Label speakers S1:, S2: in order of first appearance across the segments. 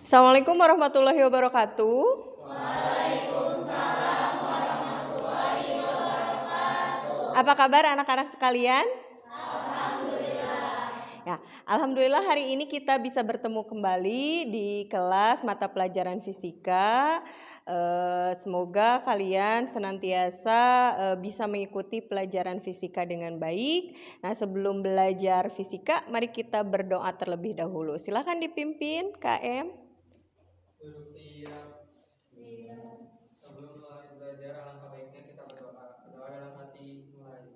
S1: Assalamualaikum warahmatullahi wabarakatuh.
S2: Waalaikumsalam warahmatullahi wabarakatuh.
S1: Apa kabar anak-anak sekalian?
S2: Alhamdulillah.
S1: Ya, alhamdulillah hari ini kita bisa bertemu kembali di kelas mata pelajaran fisika. Semoga kalian senantiasa bisa mengikuti pelajaran fisika dengan baik. Nah, sebelum belajar fisika, mari kita berdoa terlebih dahulu. Silakan dipimpin, KM.
S3: Duduk siap. Sebelum mulai belajar, alangkah baiknya kita berdoa. Berdoa dalam hati mulai.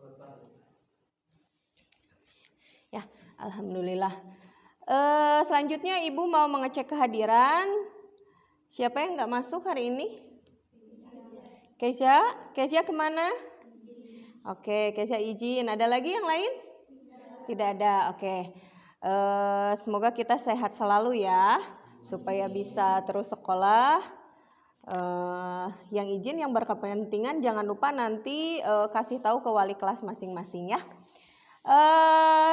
S3: Selesai.
S1: Ya, alhamdulillah. Selanjutnya Ibu mau mengecek kehadiran. Siapa yang nggak masuk hari ini? Kesia kemana? Oke, Kesia izin. Ada lagi yang lain? Tidak ada. Oke. Semoga kita sehat selalu ya, supaya bisa terus sekolah. Yang izin, yang berkepentingan jangan lupa nanti kasih tahu ke wali kelas masing-masing ya.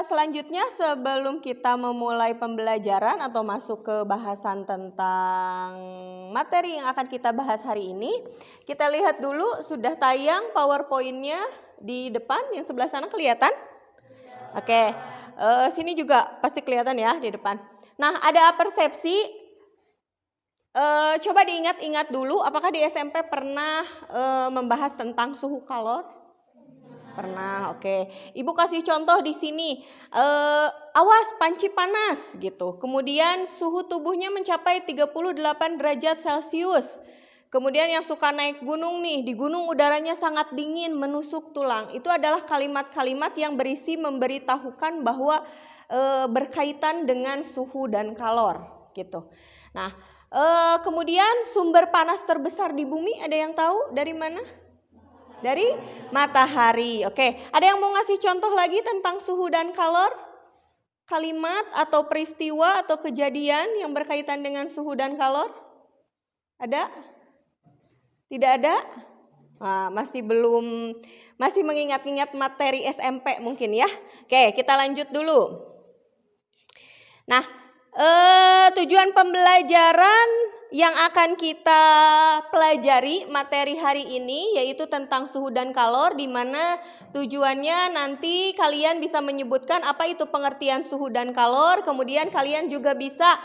S1: Selanjutnya sebelum kita memulai pembelajaran atau masuk ke bahasan tentang materi yang akan kita bahas hari ini, kita lihat dulu sudah tayang PowerPoint-nya di depan, yang sebelah sana kelihatan? Oke, sini juga pasti kelihatan ya di depan. Nah, ada persepsi. Coba diingat-ingat dulu, apakah di SMP pernah membahas tentang suhu kalor? Pernah, oke. Ibu kasih contoh di sini. Awas panci panas gitu. Kemudian suhu tubuhnya mencapai 38 derajat Celcius. Kemudian yang suka naik gunung nih, di gunung udaranya sangat dingin, menusuk tulang. Itu adalah kalimat-kalimat yang berisi memberitahukan bahwa berkaitan dengan suhu dan kalor gitu. Nah, kemudian sumber panas terbesar di bumi, ada yang tahu dari mana? Dari matahari. Oke, ada yang mau ngasih contoh lagi tentang suhu dan kalor? Kalimat atau peristiwa atau kejadian yang berkaitan dengan suhu dan kalor? Ada? Tidak ada? Nah, masih mengingat-ingat materi SMP mungkin ya. Oke, kita lanjut dulu. Nah, tujuan pembelajaran yang akan kita pelajari materi hari ini yaitu tentang suhu dan kalor, di mana tujuannya nanti kalian bisa menyebutkan apa itu pengertian suhu dan kalor, kemudian kalian juga bisa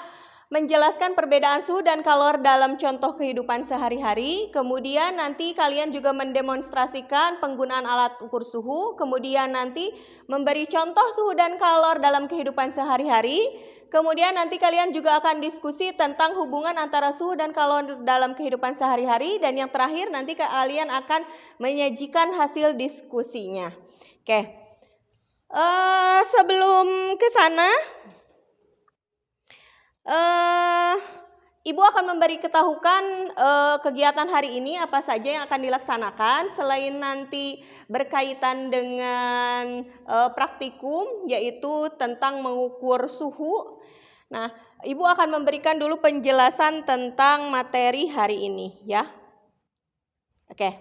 S1: menjelaskan perbedaan suhu dan kalor dalam contoh kehidupan sehari-hari, kemudian nanti kalian juga mendemonstrasikan penggunaan alat ukur suhu, kemudian nanti memberi contoh suhu dan kalor dalam kehidupan sehari-hari. Kemudian nanti kalian juga akan diskusi tentang hubungan antara suhu dan kalor dalam kehidupan sehari-hari. Dan yang terakhir nanti kalian akan menyajikan hasil diskusinya. Oke. Sebelum ke sana, Ibu akan memberi ketahukan kegiatan hari ini apa saja yang akan dilaksanakan. Selain nanti berkaitan dengan praktikum, yaitu tentang mengukur suhu. Nah, Ibu akan memberikan dulu penjelasan tentang materi hari ini ya. Oke.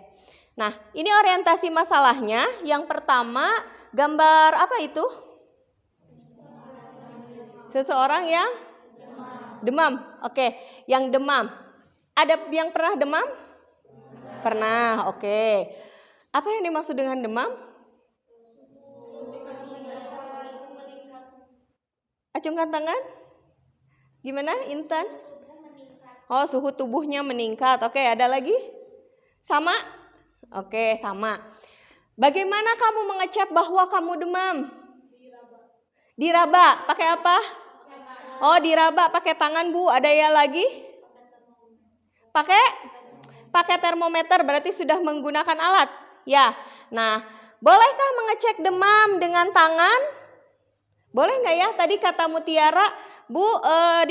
S1: Nah, ini orientasi masalahnya. Yang pertama, gambar apa itu? Seseorang yang demam. Oke, yang demam. Ada yang pernah demam? Pernah, oke. Apa yang dimaksud dengan demam? Acungkan tangan. Gimana, Intan? Oh, suhu tubuhnya meningkat. Oke, ada lagi? Sama? Oke, sama. Bagaimana kamu mengecap bahwa kamu demam? Diraba. Pakai apa? Oh, diraba pakai tangan, Bu. Ada yang lagi? Pakai termometer, berarti sudah menggunakan alat. Ya. Nah, bolehkah mengecek demam dengan tangan? Boleh nggak ya? Tadi kata Mutiara, Bu,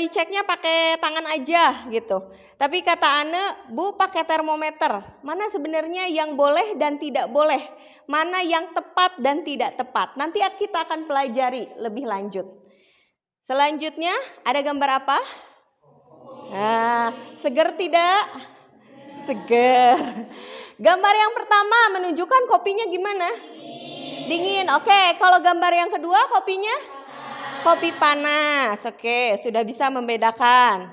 S1: diceknya pakai tangan aja gitu. Tapi kata Ane, Bu, pakai termometer. Mana sebenarnya yang boleh dan tidak boleh? Mana yang tepat dan tidak tepat? Nanti kita akan pelajari lebih lanjut. Selanjutnya, ada gambar apa? Nah, seger tidak? Seger. Gambar yang pertama menunjukkan kopinya gimana? Dingin. Oke, kalau gambar yang kedua kopinya? Kopi panas. Oke, sudah bisa membedakan.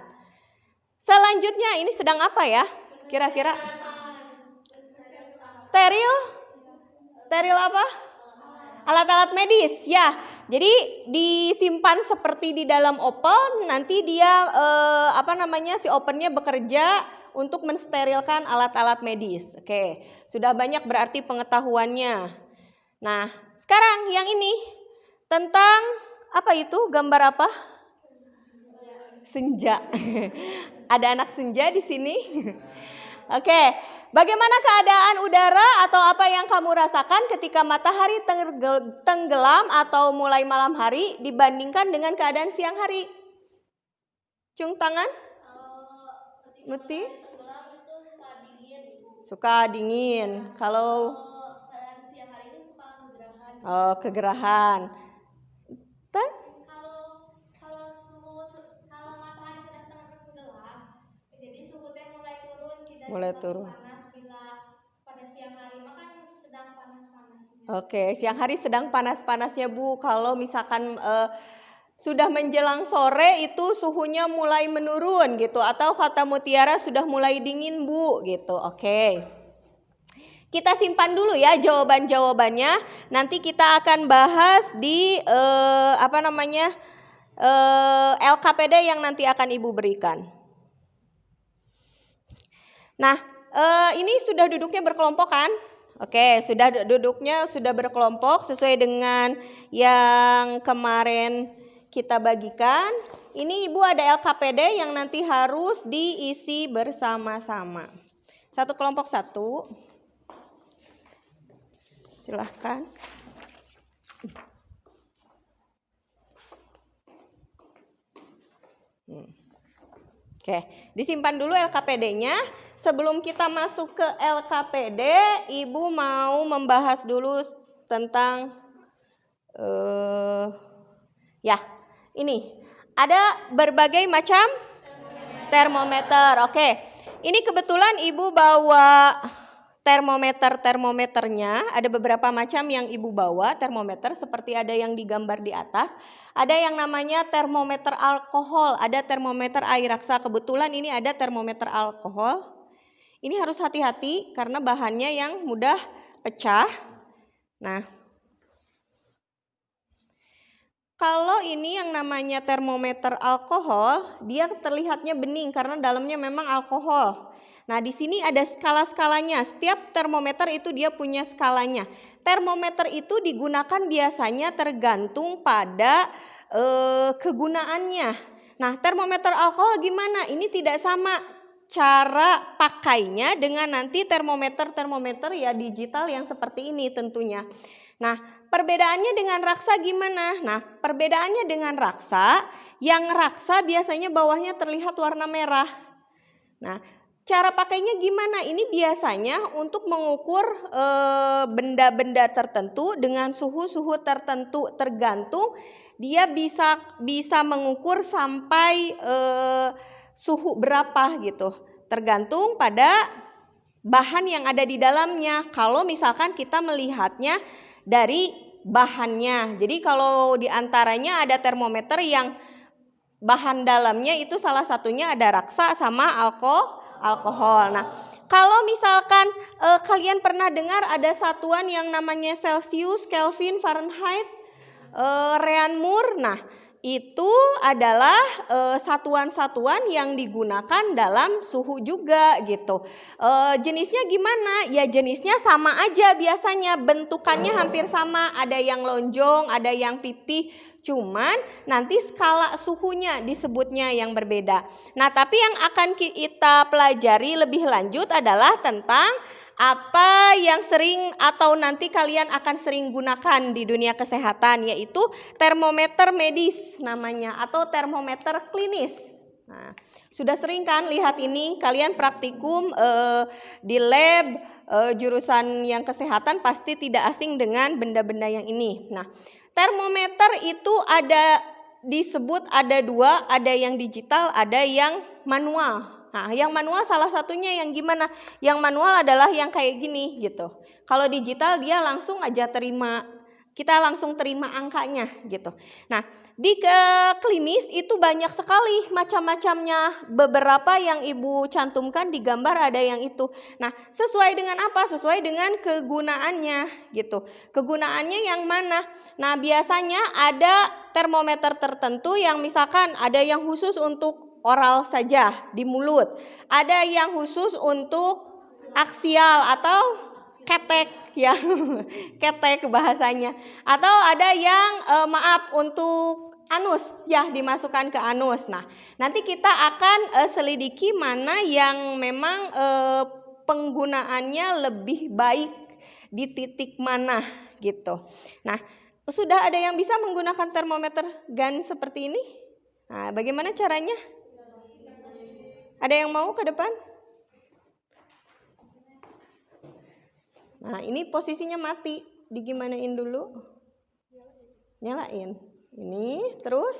S1: Selanjutnya ini sedang apa ya? Kira-kira? Steril? Steril apa? Alat-alat medis. Ya. Jadi disimpan seperti di dalam open, nanti dia si opennya bekerja untuk mensterilkan alat-alat medis. Oke, sudah banyak berarti pengetahuannya. Nah, sekarang yang ini tentang apa itu? Gambar apa? Senja. Ada anak senja di sini. Oke, bagaimana keadaan udara atau apa yang kamu rasakan ketika matahari tenggelam atau mulai malam hari dibandingkan dengan keadaan siang hari? Cung tangan? Muti? Suka dingin. Kalau
S2: siang hari itu suka kegerahan.
S1: oh, kegerahan. Tan?
S2: Kalau matahari sudah tenggelam, jadi suhunya mulai turun, tidak
S1: Mulai
S2: terlalu
S1: turun.
S2: panas. Bila pada siang hari maka sedang panas-panasnya.
S1: Oke, siang hari sedang panas-panasnya Bu. Kalau misalkan sudah menjelang sore itu suhunya mulai menurun gitu, atau kata Mutiara sudah mulai dingin Bu gitu. Oke. Kita simpan dulu ya jawaban-jawabannya. Nanti kita akan bahas di LKPD yang nanti akan Ibu berikan. Nah, ini sudah duduknya berkelompok kan? Oke, sudah duduknya sudah berkelompok sesuai dengan yang kemarin kita bagikan. Ini Ibu ada LKPD yang nanti harus diisi bersama-sama. Satu kelompok satu. Silahkan. Oke, disimpan dulu LKPD-nya. Sebelum kita masuk ke LKPD, Ibu mau membahas dulu tentang ini. Ada berbagai macam termometer. Oke. Ini kebetulan Ibu bawa termometernya. Ada beberapa macam yang Ibu bawa termometer, seperti ada yang digambar di atas. Ada yang namanya termometer alkohol, ada termometer air raksa. Kebetulan ini ada termometer alkohol. Ini harus hati-hati karena bahannya yang mudah pecah. Nah, kalau ini yang namanya termometer alkohol, dia terlihatnya bening karena dalamnya memang alkohol. Nah, di sini ada skala-skalanya. Setiap termometer itu dia punya skalanya. Termometer itu digunakan biasanya tergantung pada kegunaannya. Nah, termometer alkohol gimana? Ini tidak sama cara pakainya dengan nanti termometer ya digital yang seperti ini tentunya. Nah, perbedaannya dengan raksa gimana? Nah, perbedaannya dengan raksa, yang raksa biasanya bawahnya terlihat warna merah. Nah, cara pakainya gimana? Ini biasanya untuk mengukur benda-benda tertentu dengan suhu-suhu tertentu, tergantung dia bisa mengukur sampai suhu berapa gitu. Tergantung pada bahan yang ada di dalamnya. Kalau misalkan kita melihatnya dari bahannya. Jadi kalau diantaranya ada termometer yang bahan dalamnya itu salah satunya ada raksa sama alkohol. Nah, kalau misalkan kalian pernah dengar ada satuan yang namanya Celsius, Kelvin, Fahrenheit, Reaumur. Nah, itu adalah satuan-satuan yang digunakan dalam suhu juga gitu. Jenisnya gimana? Ya jenisnya sama aja biasanya, bentukannya hampir sama. Ada yang lonjong, ada yang pipih. Cuman nanti skala suhunya disebutnya yang berbeda. Nah, tapi yang akan kita pelajari lebih lanjut adalah tentang apa yang sering atau nanti kalian akan sering gunakan di dunia kesehatan, yaitu termometer medis namanya atau termometer klinis. Nah, sudah sering kan lihat ini, kalian praktikum di lab jurusan yang kesehatan pasti tidak asing dengan benda-benda yang ini. Nah, termometer itu disebut ada dua, ada yang digital, ada yang manual. Nah, yang manual salah satunya yang gimana? Yang manual adalah yang kayak gini gitu. Kalau digital dia langsung aja terima kita langsung terima angkanya gitu. Nah, di klinis itu banyak sekali macam-macamnya. Beberapa yang Ibu cantumkan di gambar ada yang itu. Nah, sesuai dengan apa? Sesuai dengan kegunaannya gitu. Kegunaannya yang mana? Nah, biasanya ada termometer tertentu yang misalkan ada yang khusus untuk oral saja di mulut. Ada yang khusus untuk aksial atau ketek ya. Ketek bahasanya. Atau ada yang untuk anus ya, dimasukkan ke anus. Nah, nanti kita akan selidiki mana yang memang penggunaannya lebih baik di titik mana gitu. Nah, sudah ada yang bisa menggunakan termometer gun seperti ini? Nah, bagaimana caranya? Ada yang mau ke depan? Nah, ini posisinya mati. Digimanain dulu? Nyalain. Ini, terus?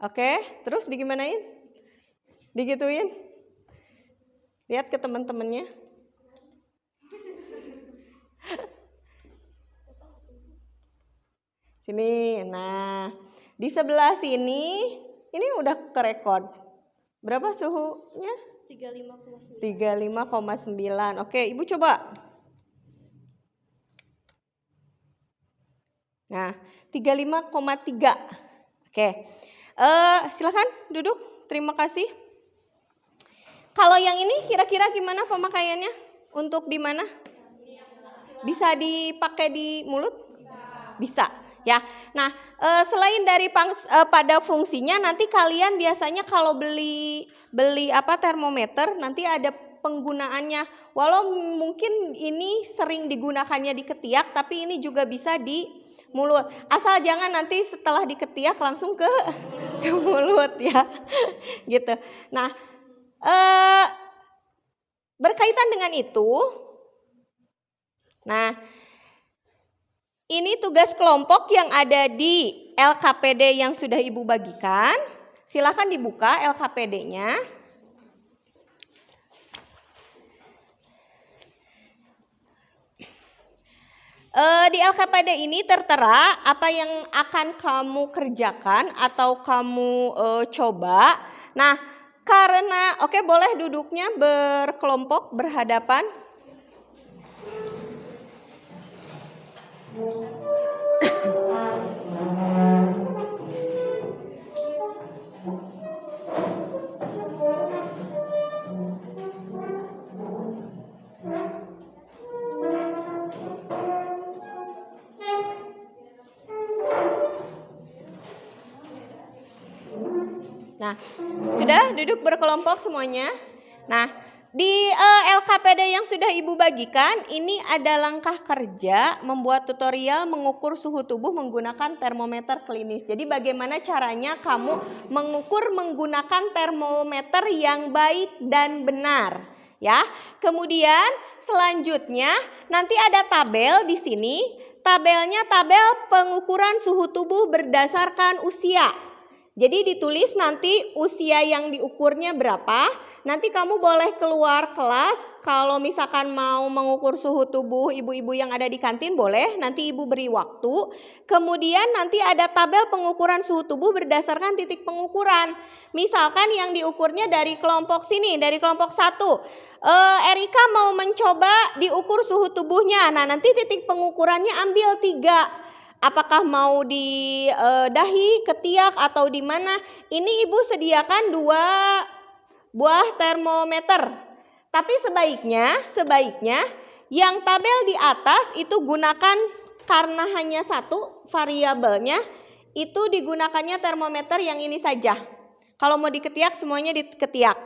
S1: Oke, terus digimanain? Digituin? Lihat ke teman-temannya. Sini, nah di sebelah sini, ini udah kerekod. Berapa suhunya? 35,9. Oke, Ibu coba. Nah, 35,3. Oke, silakan duduk. Terima kasih. Kalau yang ini kira-kira gimana pemakaiannya? Untuk di mana? Bisa dipakai di mulut? Bisa. Ya, nah selain dari pada fungsinya, nanti kalian biasanya kalau beli termometer nanti ada penggunaannya. Walau mungkin ini sering digunakannya di ketiak, tapi ini juga bisa di mulut. Asal jangan nanti setelah di ketiak langsung ke mulut ya, gitu. Nah, berkaitan dengan itu, nah. Ini tugas kelompok yang ada di LKPD yang sudah Ibu bagikan. Silakan dibuka LKPD-nya. Di LKPD ini tertera apa yang akan kamu kerjakan atau kamu coba. Nah, karena boleh duduknya berkelompok berhadapan. Nah, sudah duduk berkelompok semuanya. Nah, di LKPD yang sudah Ibu bagikan, ini ada langkah kerja membuat tutorial mengukur suhu tubuh menggunakan termometer klinis. Jadi bagaimana caranya kamu mengukur menggunakan termometer yang baik dan benar, ya. Kemudian selanjutnya nanti ada tabel di sini. Tabelnya tabel pengukuran suhu tubuh berdasarkan usia. Jadi ditulis nanti usia yang diukurnya berapa. Nanti kamu boleh keluar kelas. Kalau misalkan mau mengukur suhu tubuh ibu-ibu yang ada di kantin boleh. Nanti Ibu beri waktu. Kemudian nanti ada tabel pengukuran suhu tubuh berdasarkan titik pengukuran. Misalkan yang diukurnya dari kelompok sini, dari kelompok 1. Erika mau mencoba diukur suhu tubuhnya. Nah, nanti titik pengukurannya ambil 3. Apakah mau di dahi, ketiak, atau di mana? Ini Ibu sediakan 2 buah termometer. Tapi sebaiknya yang tabel di atas itu gunakan, karena hanya 1 variabelnya, itu digunakannya termometer yang ini saja. Kalau mau diketiak semuanya diketiak.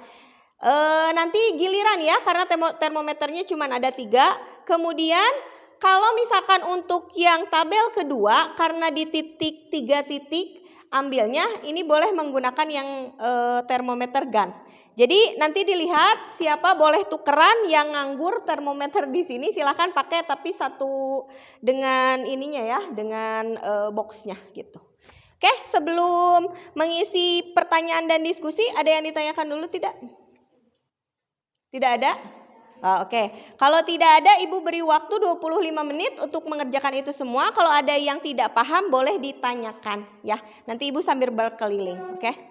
S1: Nanti giliran ya, karena termometernya cuma ada 3. Kemudian kalau misalkan untuk yang tabel kedua, karena di 3 titik ambilnya, ini boleh menggunakan yang termometer gun. Jadi nanti dilihat siapa boleh tukeran, yang nganggur termometer di sini silahkan pakai, tapi 1 dengan ininya ya, dengan boxnya gitu. Oke, sebelum mengisi pertanyaan dan diskusi, ada yang ditanyakan dulu tidak? Tidak ada? Oke. Kalau tidak ada, Ibu beri waktu 25 menit untuk mengerjakan itu semua. Kalau ada yang tidak paham boleh ditanyakan ya. Nanti Ibu sambil berkeliling, oke?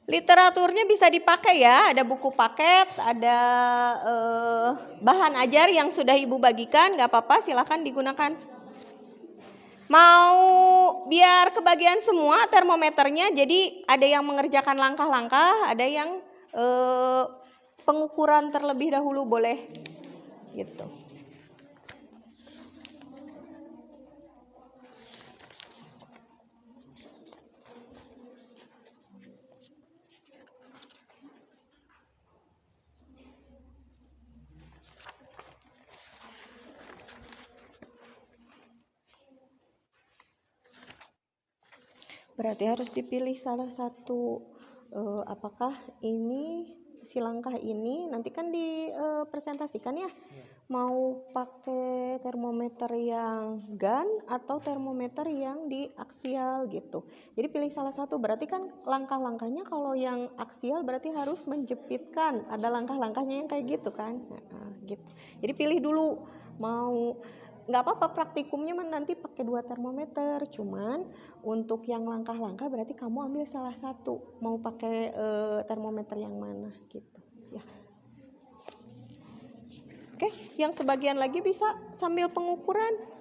S1: Literaturnya bisa dipakai ya, ada buku paket, ada bahan ajar yang sudah Ibu bagikan, nggak apa-apa, silakan digunakan. Mau biar kebagian semua termometernya, jadi ada yang mengerjakan langkah-langkah, ada yang pengukuran terlebih dahulu boleh, gitu. Berarti harus dipilih salah satu, apakah ini si langkah ini nanti kan dipresentasikan ya, mau pakai termometer yang gun atau termometer yang di aksial gitu. Jadi pilih salah satu, berarti kan langkah-langkahnya kalau yang aksial berarti harus menjepitkan, ada langkah-langkahnya yang kayak gitu kan. Gitu. Jadi pilih dulu mau, nggak apa-apa praktikumnya nanti pakai 2 termometer, cuman untuk yang langkah-langkah berarti kamu ambil salah satu, mau pakai termometer yang mana gitu ya. Oke, yang sebagian lagi bisa sambil pengukuran.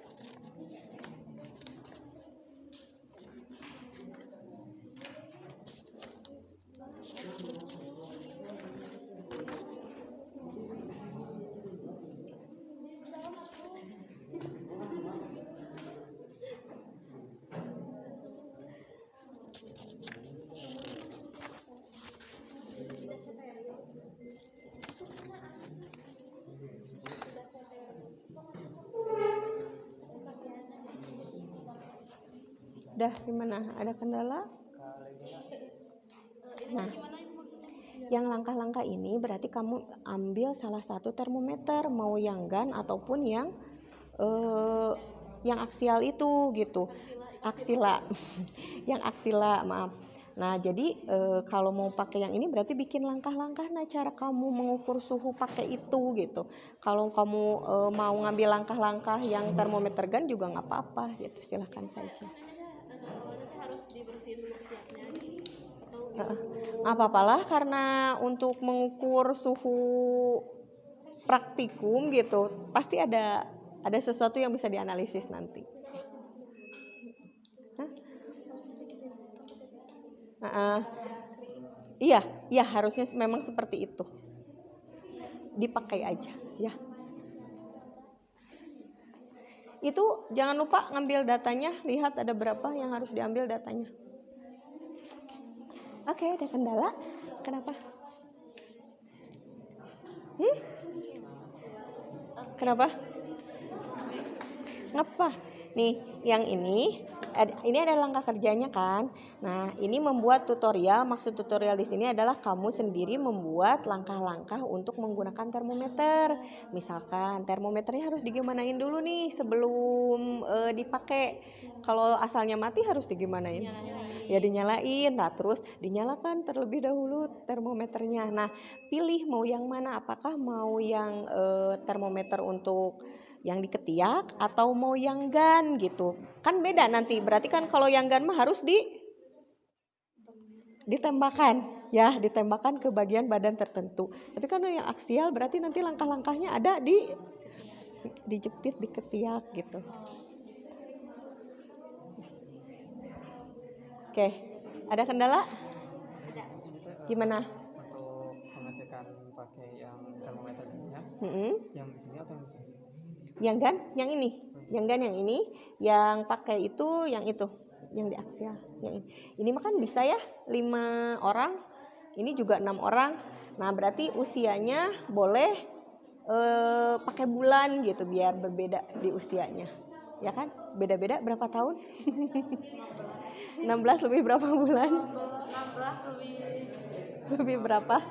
S1: Udah gimana? Ada kendala? Nah, yang langkah-langkah ini berarti kamu ambil salah satu termometer, mau yang gun ataupun yang aksial itu gitu. Aksila. Yang aksila, maaf. Nah, jadi kalau mau pakai yang ini berarti bikin langkah-langkah, nah cara kamu mengukur suhu pakai itu gitu. Kalau kamu mau ngambil langkah-langkah yang termometer gun juga nggak apa-apa gitu, silahkan saja.
S2: Harus dibersihin dulu ketiaknya atau
S1: apa-apalah, karena untuk mengukur suhu praktikum gitu pasti ada sesuatu yang bisa dianalisis nanti. Iya harusnya memang seperti itu, dipakai aja ya. Itu jangan lupa ngambil datanya, lihat ada berapa yang harus diambil datanya. Oke, ada kendala? Kenapa? Kenapa? Ngapa? Nih, yang ini ada langkah kerjanya kan. Nah, ini membuat tutorial. Maksud tutorial di sini adalah kamu sendiri membuat langkah-langkah untuk menggunakan termometer. Misalkan termometernya harus digimanain dulu nih sebelum dipakai. Kalau asalnya mati harus digimanain? Ya dinyalain. Nah, terus dinyalakan terlebih dahulu termometernya. Nah, pilih mau yang mana? Apakah mau yang termometer untuk yang di ketiak atau mau yang gun gitu, kan beda nanti. Berarti kan kalau yang gun mah harus ditembakkan ya ditembakkan ke bagian badan tertentu. Tapi kalau yang aksial berarti nanti langkah-langkahnya ada dijepit di ketiak gitu. Oke, ada kendala? Gimana?
S3: Untuk pengecekan pakai yang termometer ini yang di sini atau yang di sini?
S1: Yang GAN, yang ini. Yang GAN yang ini, yang pakai itu, yang di aksial. Yang ini. Ini mah kan bisa ya 5 orang, ini juga 6 orang. Nah berarti usianya boleh pakai bulan gitu biar berbeda di usianya. Ya kan? Beda-beda berapa tahun? 16 lebih berapa bulan?
S2: 16
S1: Lebih berapa?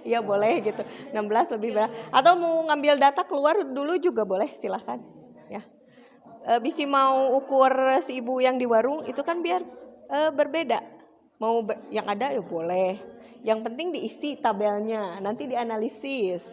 S1: Iya boleh gitu. 16 lebih berapa? Atau mau ngambil data keluar dulu juga boleh, silahkan. Ya. Bisi mau ukur si ibu yang di warung itu kan biar berbeda. Mau yang ada ya boleh. Yang penting diisi tabelnya, nanti dianalisis.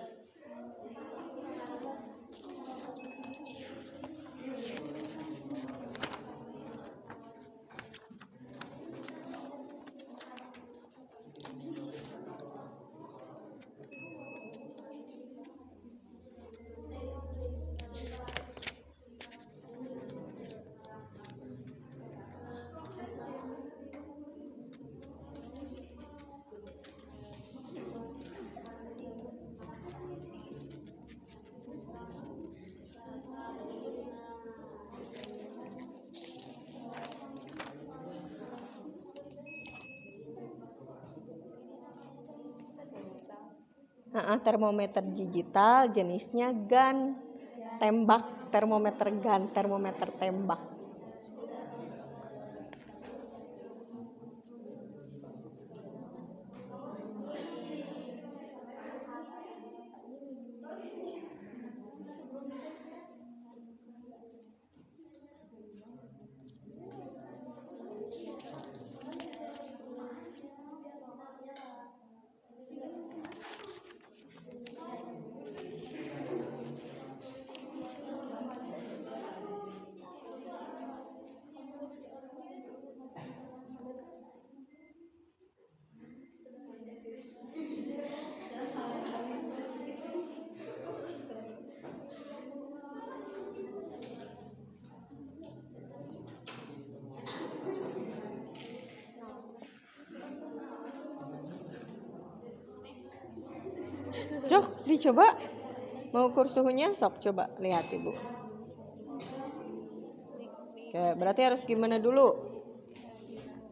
S1: Termometer digital jenisnya GAN, tembak, termometer GAN, termometer tembak. Jok, dicoba. Mau ukur suhunya? Sok coba lihat Ibu. Oke, berarti harus gimana dulu?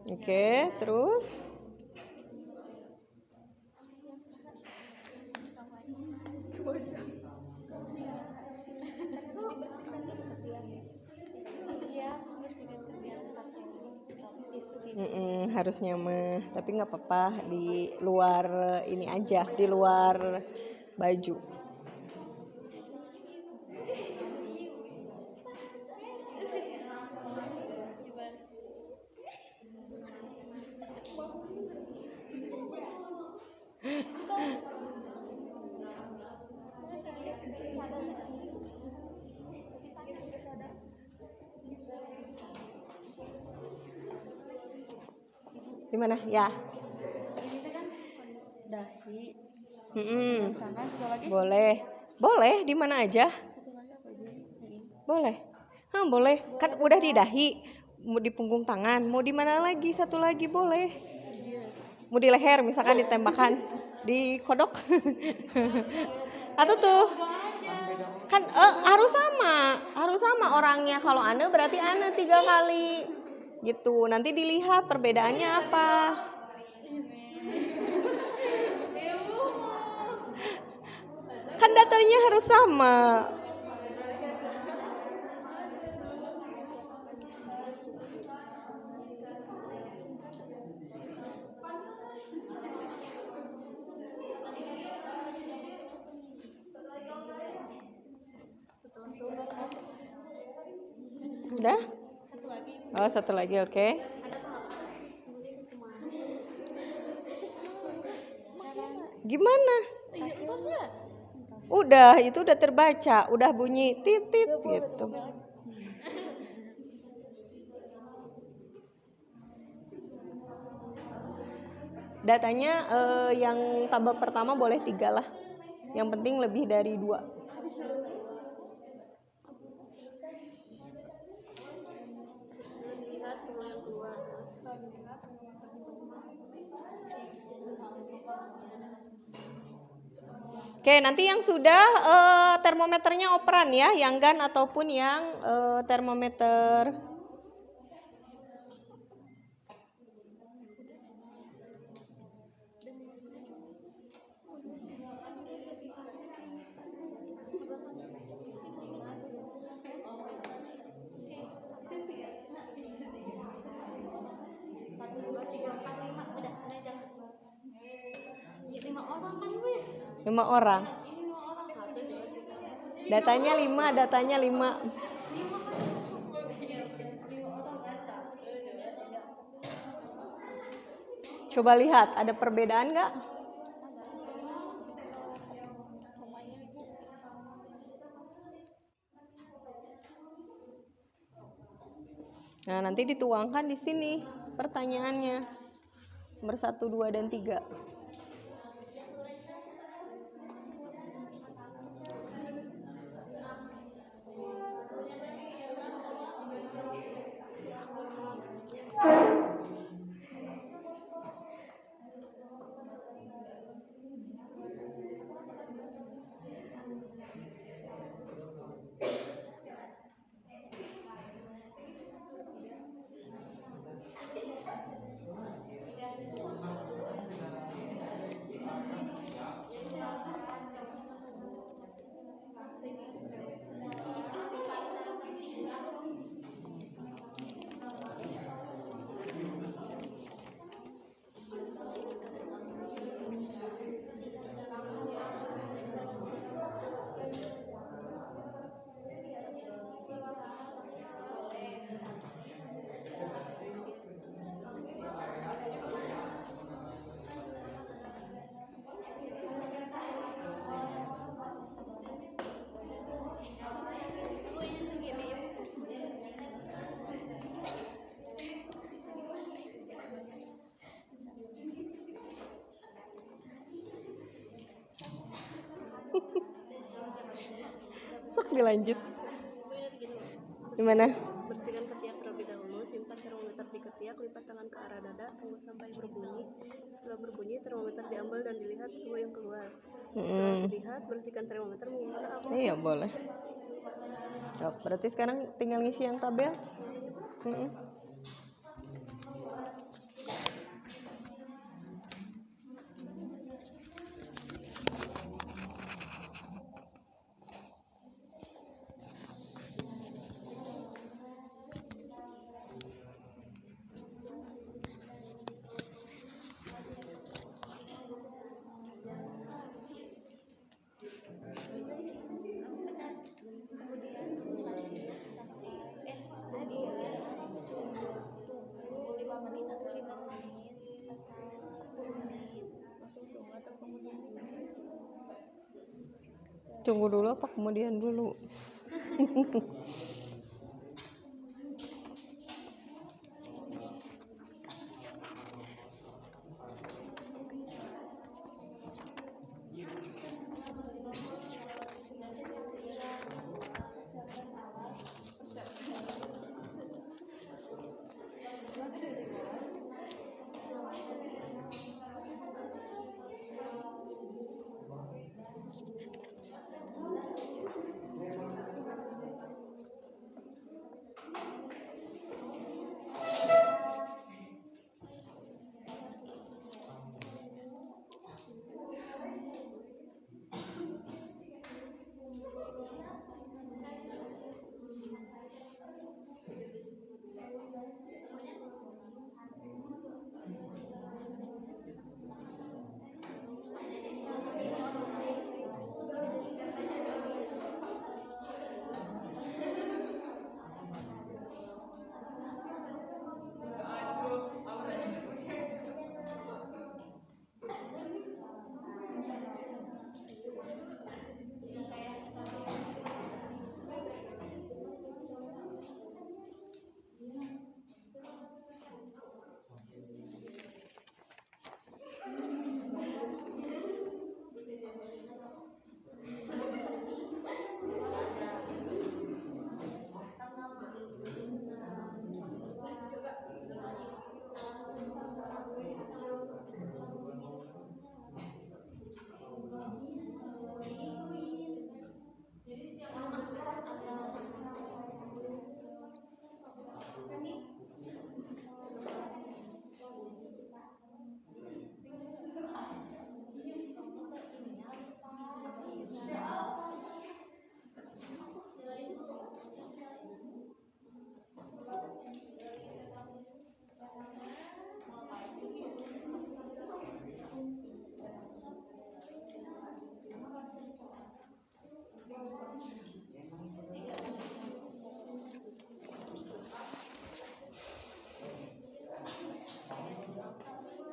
S1: Oke, terus? Harusnya mah, tapi nggak apa-apa di luar ini aja, di luar baju. Gimana? Ya.
S2: Ini kan dahi. Tangan satu lagi.
S1: Boleh di mana aja.
S2: Satu lagi apa aja?
S1: Boleh. Boleh. Kan udah di dahi, mau di punggung tangan, mau di mana lagi? Satu lagi boleh. Mau di leher misalkan ditembakkan, di kodok. Atau tuh. Kan harus sama orangnya. Kalau Anda berarti Anda 3 kali. Gitu. Nanti dilihat perbedaannya apa. Kan datanya harus sama. Udah? Satu lagi, oke. Gimana? Udah, itu udah terbaca, udah bunyi titit gitu. Datanya yang tabel pertama boleh 3 lah. Yang penting lebih dari 2.
S4: Lihat semua yang keluar.
S1: Oke, nanti yang sudah termometernya operan ya, yang gun ataupun yang termometer.
S2: Lima orang kan gue.
S1: 5 orang. Datanya 5. Coba lihat, ada perbedaan nggak? Nah, nanti dituangkan di sini pertanyaannya. Nomor 1, 2, dan 3. Sok dilanjut. Gimana?
S4: Bersihkan ketiak terlebih dahulu, simpan termometer di ketiak, lipat tangan ke arah dada, tunggu sampai berbunyi. Setelah berbunyi, termometer diambil dan dilihat suhu yang keluar. Setelah dilihat, bersihkan termometer menggunakan alkohol.
S1: Iya, boleh. Oh, berarti sekarang tinggal ngisi yang tabel. Tunggu dulu apa kemudian dulu?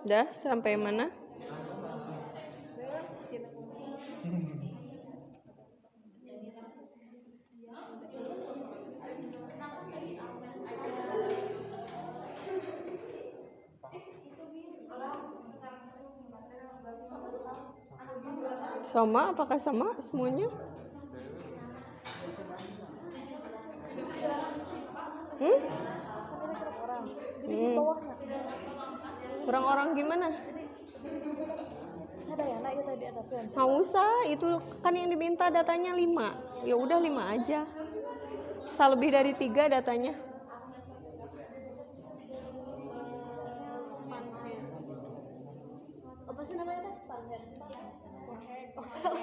S1: Udah sampai mana? Sama? Apakah sama semuanya? Hmm? Hmm. Orang-orang gimana?
S4: Ada ya, ya tadi ada tuh.
S1: Nggak usah, itu kan yang diminta datanya 5. Ya udah 5 aja. Asal lebih dari 3 datanya.
S2: Apa sih namanya teh? Panhead.
S4: Oh, salah.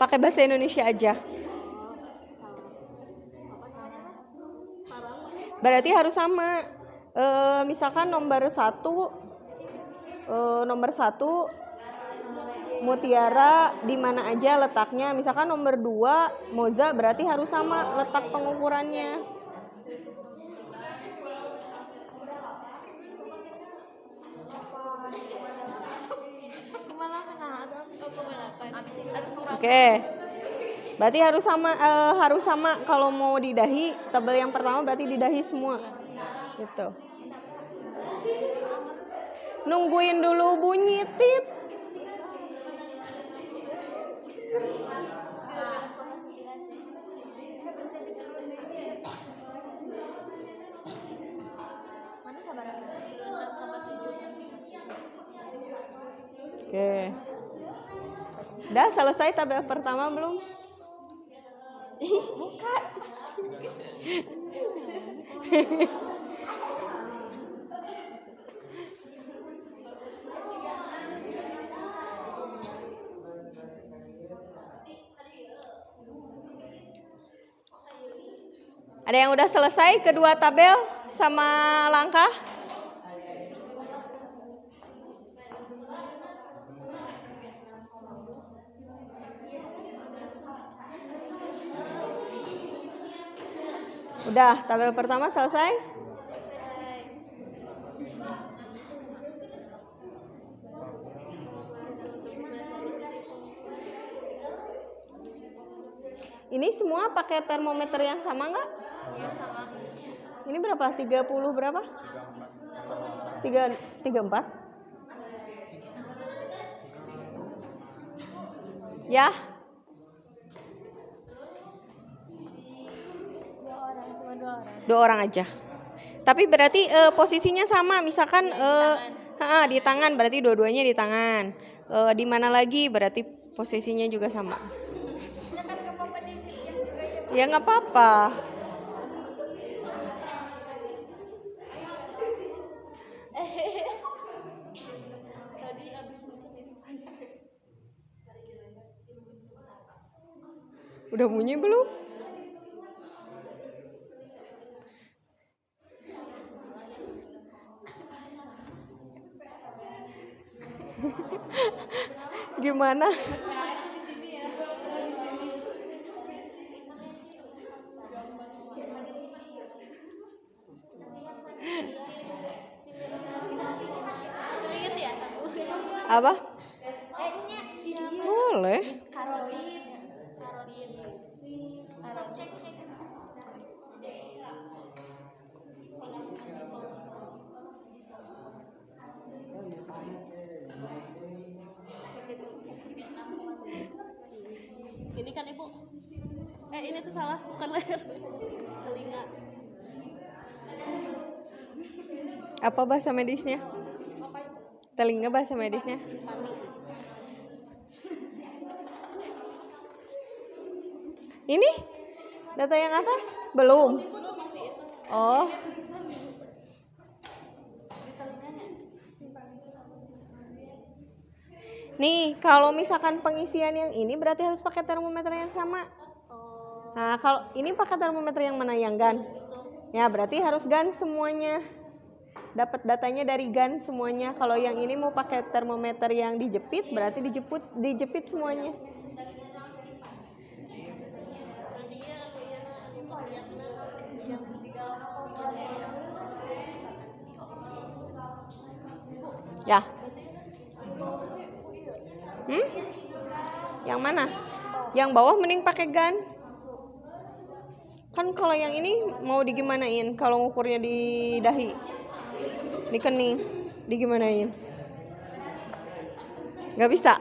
S1: Pakai bahasa Indonesia aja. Berarti harus sama. Misalkan nomor 1 Mutiara di mana aja letaknya. Misalkan nomor 2 Moza, berarti harus sama letak pengukurannya. Oke. Berarti harus sama kalau mau di dahi, tabel yang pertama berarti di dahi semua. Gitu. Nungguin dulu bunyi tit. Oke. Udah selesai tabel pertama belum?
S2: Bukan.
S1: Ada yang udah selesai kedua tabel sama langkah? Udah, tabel pertama selesai? Ini semua pakai termometer yang sama nggak?
S2: Iya sama.
S1: Ini berapa? 30 berapa? 34? Ya?
S2: Cuma 2 orang.
S1: 2 orang aja. Tapi berarti posisinya sama, misalkan di tangan berarti dua-duanya di tangan. Di mana lagi berarti posisinya juga sama. Ya nggak apa-apa.
S2: Tadi abis nonton itu kan.
S1: Udah bunyi belum? Gimana?
S2: Ingat ya satu.
S1: Apa?
S2: Nya
S1: Boleh.
S2: Caroline. Cek.
S4: Ini kan Ibu. Ini tuh salah, bukan leher. Telinga.
S1: Apa bahasa medisnya? Telinga bahasa medisnya? Ini? Data yang atas? Belum. Oh. Nih, kalau misalkan pengisian yang ini berarti harus pakai termometer yang sama. Nah, kalau ini pakai termometer yang mana? Yang GAN? Ya, berarti harus GAN semuanya. Dapat datanya dari GAN semuanya. Kalau yang ini mau pakai termometer yang dijepit, berarti dijepit semuanya. Ya. Yang mana? Yang bawah mending pakai gun. Kan kalau yang ini mau digimanain kalau ngukurnya di dahi? Di kening, digimanain? Nggak bisa.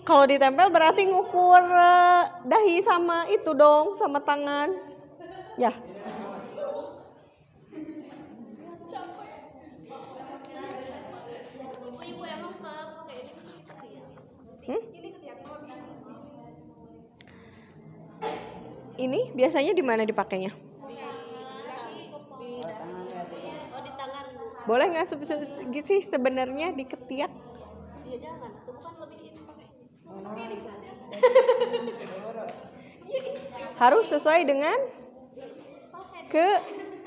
S1: Kalau ditempel berarti ngukur dahi sama itu dong, sama tangan. Ya.
S2: Ibu emang pakai
S1: Ini biasanya di mana dipakainya?
S4: di tangan.
S1: Boleh nggak sih sebenarnya di ketiak?
S4: Iya jangan, itu bukan lebih ini pakai.
S1: Harus sesuai dengan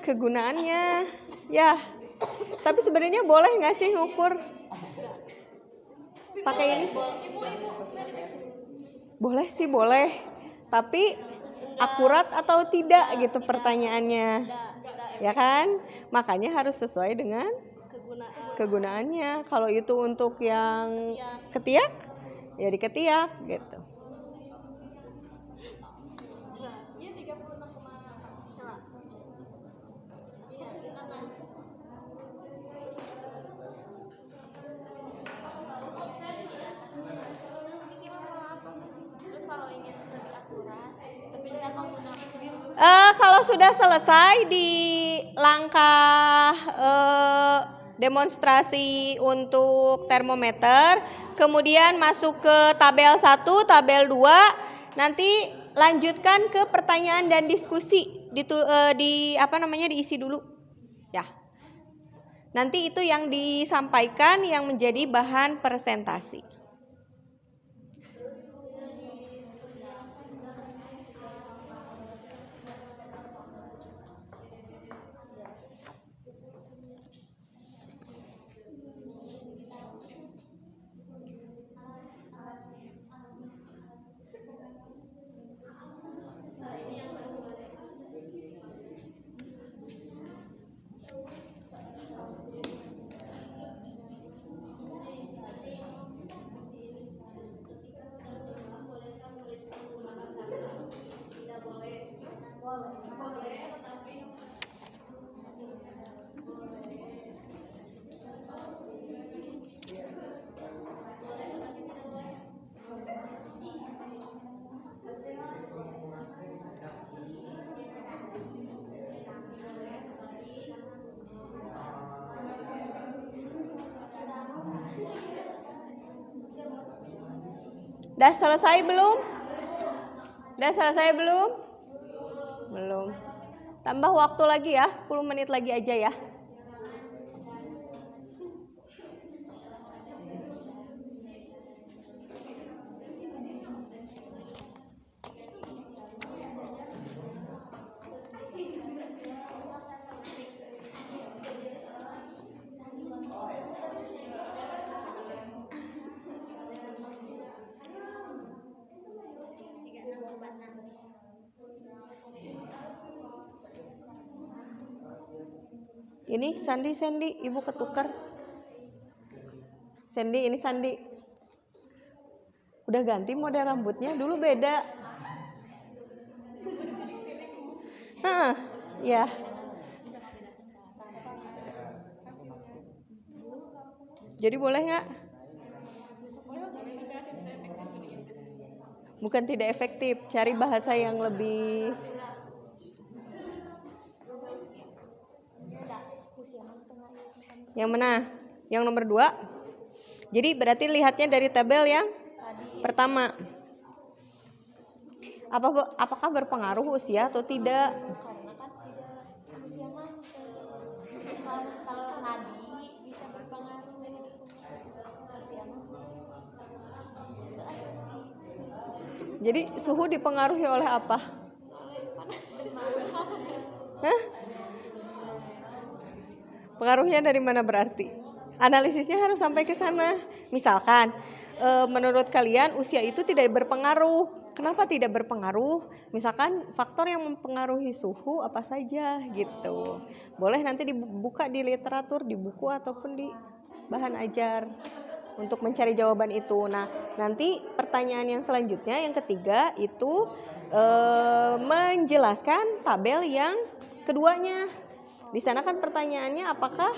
S1: kegunaannya. Ya. Tapi sebenarnya boleh nggak sih ngukur pakai ini? Boleh sih boleh. Tapi akurat atau tidak gitu pertanyaannya. Ya kan? Makanya harus sesuai dengan kegunaannya. Kalau itu untuk yang ketiak, ya di ketiak gitu.
S2: Iya 36,8. Iya, di kanan. Terus kalau ingin lebih akurat, bisa menggunakan
S1: Kalau sudah selesai di langkah demonstrasi untuk termometer, kemudian masuk ke tabel 1, tabel 2, nanti lanjutkan ke pertanyaan dan diskusi diisi dulu. Ya. Nanti itu yang disampaikan yang menjadi bahan presentasi. Udah selesai belum? Udah selesai belum? Belum. Tambah waktu lagi ya, 10 menit lagi aja ya. Ini Sandy, Ibu ketukar. Sandy, ini Sandy. Udah ganti model rambutnya, dulu beda. Ya. Jadi boleh nggak? Bukan tidak efektif, cari bahasa yang lebih. Yang mana? Yang nomor 2. Jadi berarti lihatnya dari tabel yang pertama. Apakah berpengaruh usia atau tidak?
S2: karena kan tidak usia mah kalau nadi bisa berpengaruh
S1: Jadi suhu dipengaruhi oleh apa? Hah? Pengaruhnya dari mana berarti? Analisisnya harus sampai ke sana. Misalkan, menurut kalian usia itu tidak berpengaruh. Kenapa tidak berpengaruh? Misalkan faktor yang mempengaruhi suhu apa saja gitu. Boleh nanti dibuka di literatur, di buku ataupun di bahan ajar untuk mencari jawaban itu. Nah, nanti pertanyaan yang selanjutnya, yang ketiga itu menjelaskan tabel yang keduanya. Di sana kan pertanyaannya apakah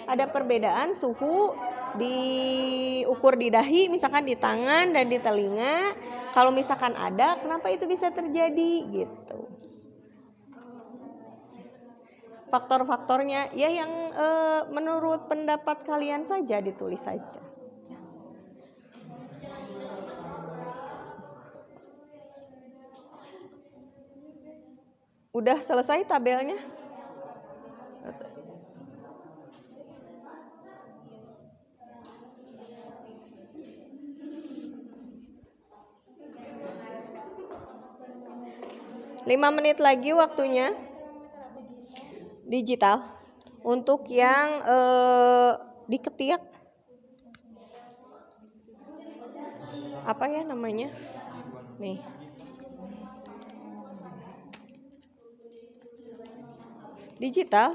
S1: ada perbedaan suhu diukur di dahi, misalkan di tangan dan di telinga. Kalau misalkan ada, kenapa itu bisa terjadi gitu. Faktor-faktornya ya yang menurut pendapat kalian saja ditulis saja. Udah selesai tabelnya? Lima menit lagi waktunya. Digital. Untuk yang diketiak, apa ya namanya? Nih. Digital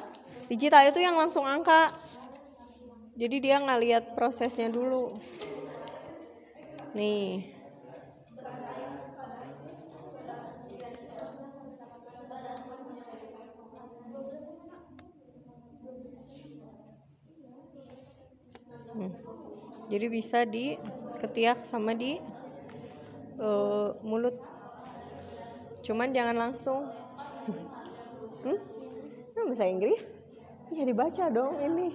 S1: itu yang langsung angka. Jadi dia nggak lihat prosesnya dulu. Nih. Jadi bisa diketiak sama di mulut. Cuman jangan langsung. Bahasa Inggris? Ya dibaca dong ini.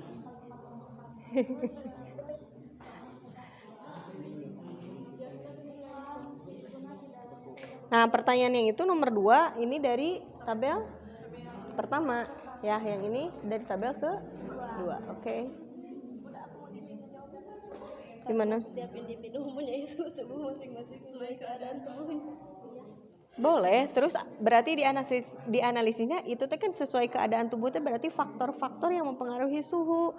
S1: Nah, pertanyaan yang itu nomor 2 ini dari tabel pertama ya, yang ini dari tabel ke-2. Oke. Gimana?
S4: Setiap individu mempunyai suhu tubuh masing-masing sesuai keadaan tubuhnya.
S1: Boleh, terus berarti di analisisnya itu kan sesuai keadaan tubuh itu berarti faktor-faktor yang mempengaruhi suhu.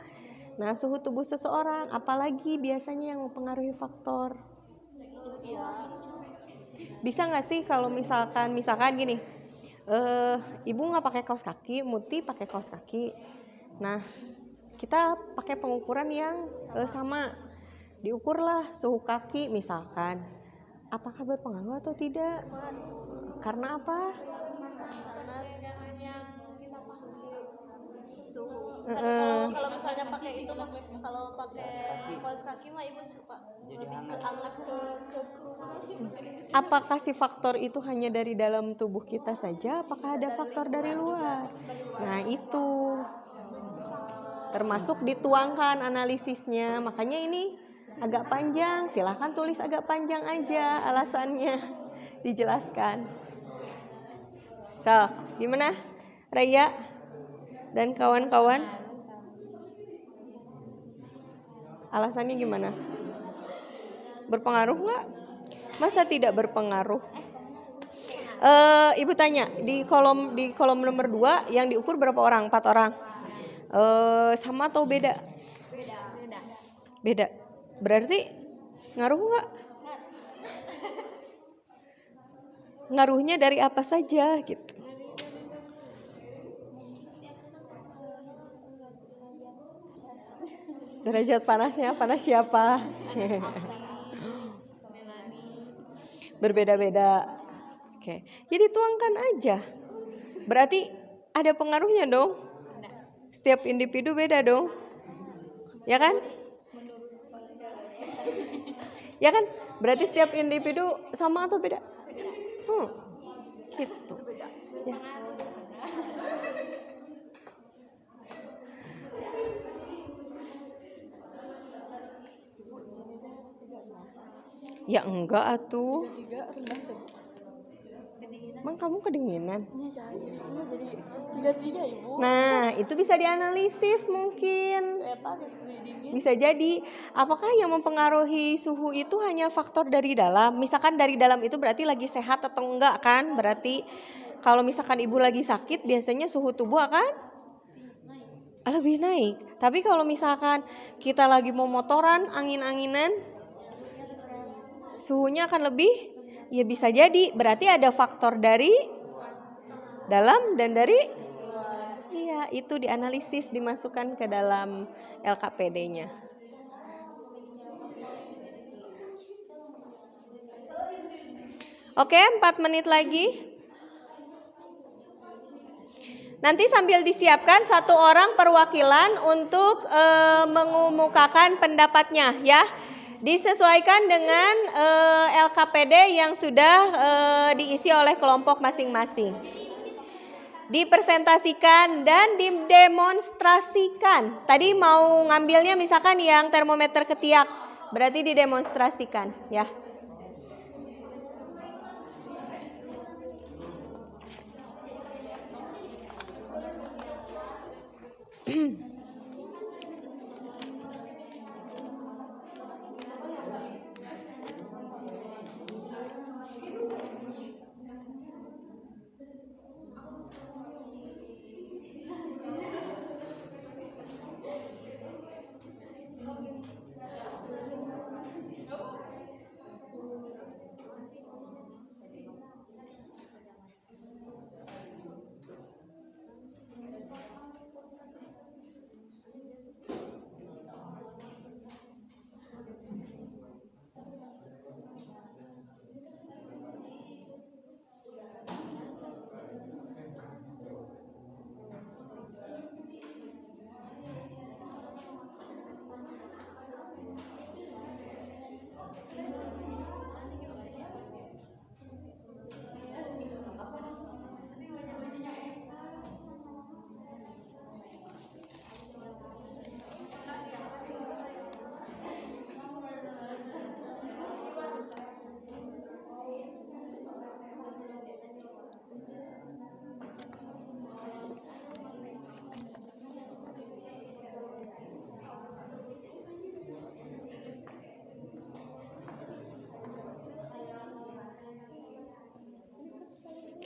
S1: Nah, suhu tubuh seseorang, apalagi biasanya yang mempengaruhi faktor? Bisa nggak sih kalau misalkan gini, ibu nggak pakai kaos kaki, Muti pakai kaos kaki. Nah, kita pakai pengukuran yang sama, diukurlah suhu kaki misalkan. Apakah berpengaruh atau tidak? Karena apa?
S2: Karena suhu.
S4: Kalau misalnya pakai itu mah, kalau pakai kaos kaki mah ibu suka lebih ke anget.
S1: Apakah si faktor itu hanya dari dalam tubuh kita saja? Apakah ada faktor dari luar? Nah, itu termasuk dituangkan analisisnya. Makanya ini agak panjang. Silahkan tulis agak panjang aja alasannya, dijelaskan. So, gimana Raya dan kawan-kawan? Alasannya gimana? Berpengaruh nggak? Masa tidak berpengaruh? Ibu tanya, di kolom nomor 2 yang diukur berapa orang? 4 orang. Sama atau beda? Beda. Berarti ngaruh nggak? Ngaruhnya dari apa saja gitu? Derajat panasnya, panas siapa? Berbeda-beda. Oke, jadi tuangkan aja. Berarti ada pengaruhnya dong. Setiap individu beda dong. Ya kan? Ya kan? Berarti setiap individu sama atau beda? Gitu. Ya. Ya enggak atuh. Emang kamu kedinginan? Nah, itu bisa dianalisis mungkin. Bisa jadi. Apakah yang mempengaruhi suhu itu hanya faktor dari dalam? Misalkan dari dalam itu berarti lagi sehat atau enggak kan? Berarti kalau misalkan ibu lagi sakit, biasanya suhu tubuh akan lebih naik. Tapi kalau misalkan kita lagi mau motoran, angin-anginan, suhunya akan lebih, ya bisa jadi. Berarti ada faktor dari dalam dan dari, iya itu dianalisis, dimasukkan ke dalam LKPD-nya. Oke, 4 menit lagi. Nanti sambil disiapkan satu orang perwakilan untuk mengemukakan pendapatnya ya. Disesuaikan dengan LKPD yang sudah diisi oleh kelompok masing-masing. Dipresentasikan dan didemonstrasikan. Tadi mau ngambilnya misalkan yang termometer ketiak, berarti didemonstrasikan ya.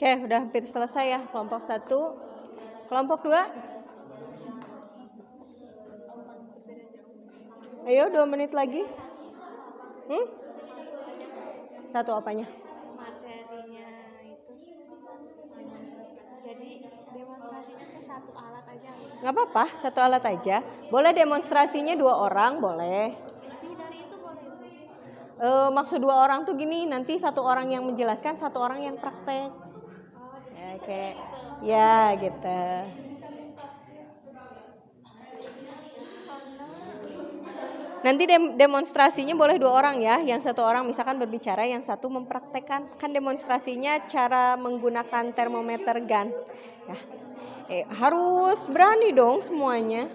S1: Oke, udah hampir selesai ya kelompok 1. Kelompok 2. Ayo 2 menit lagi. Satu apanya?
S2: Materinya itu. Jadi demonstrasinya tuh satu alat aja.
S1: Nggak apa-apa, satu alat aja. Boleh demonstrasinya 2 orang, boleh.
S2: Lebih dari itu boleh.
S1: Maksud 2 orang tuh gini, nanti 1 orang yang menjelaskan, 1 orang yang praktek. Ya, kayak, ya gitu. Nanti demonstrasinya boleh 2 orang ya, yang 1 orang misalkan berbicara, yang 1 mempraktekkan. Kan demonstrasinya cara menggunakan termometer gun. Ya. Harus berani dong semuanya.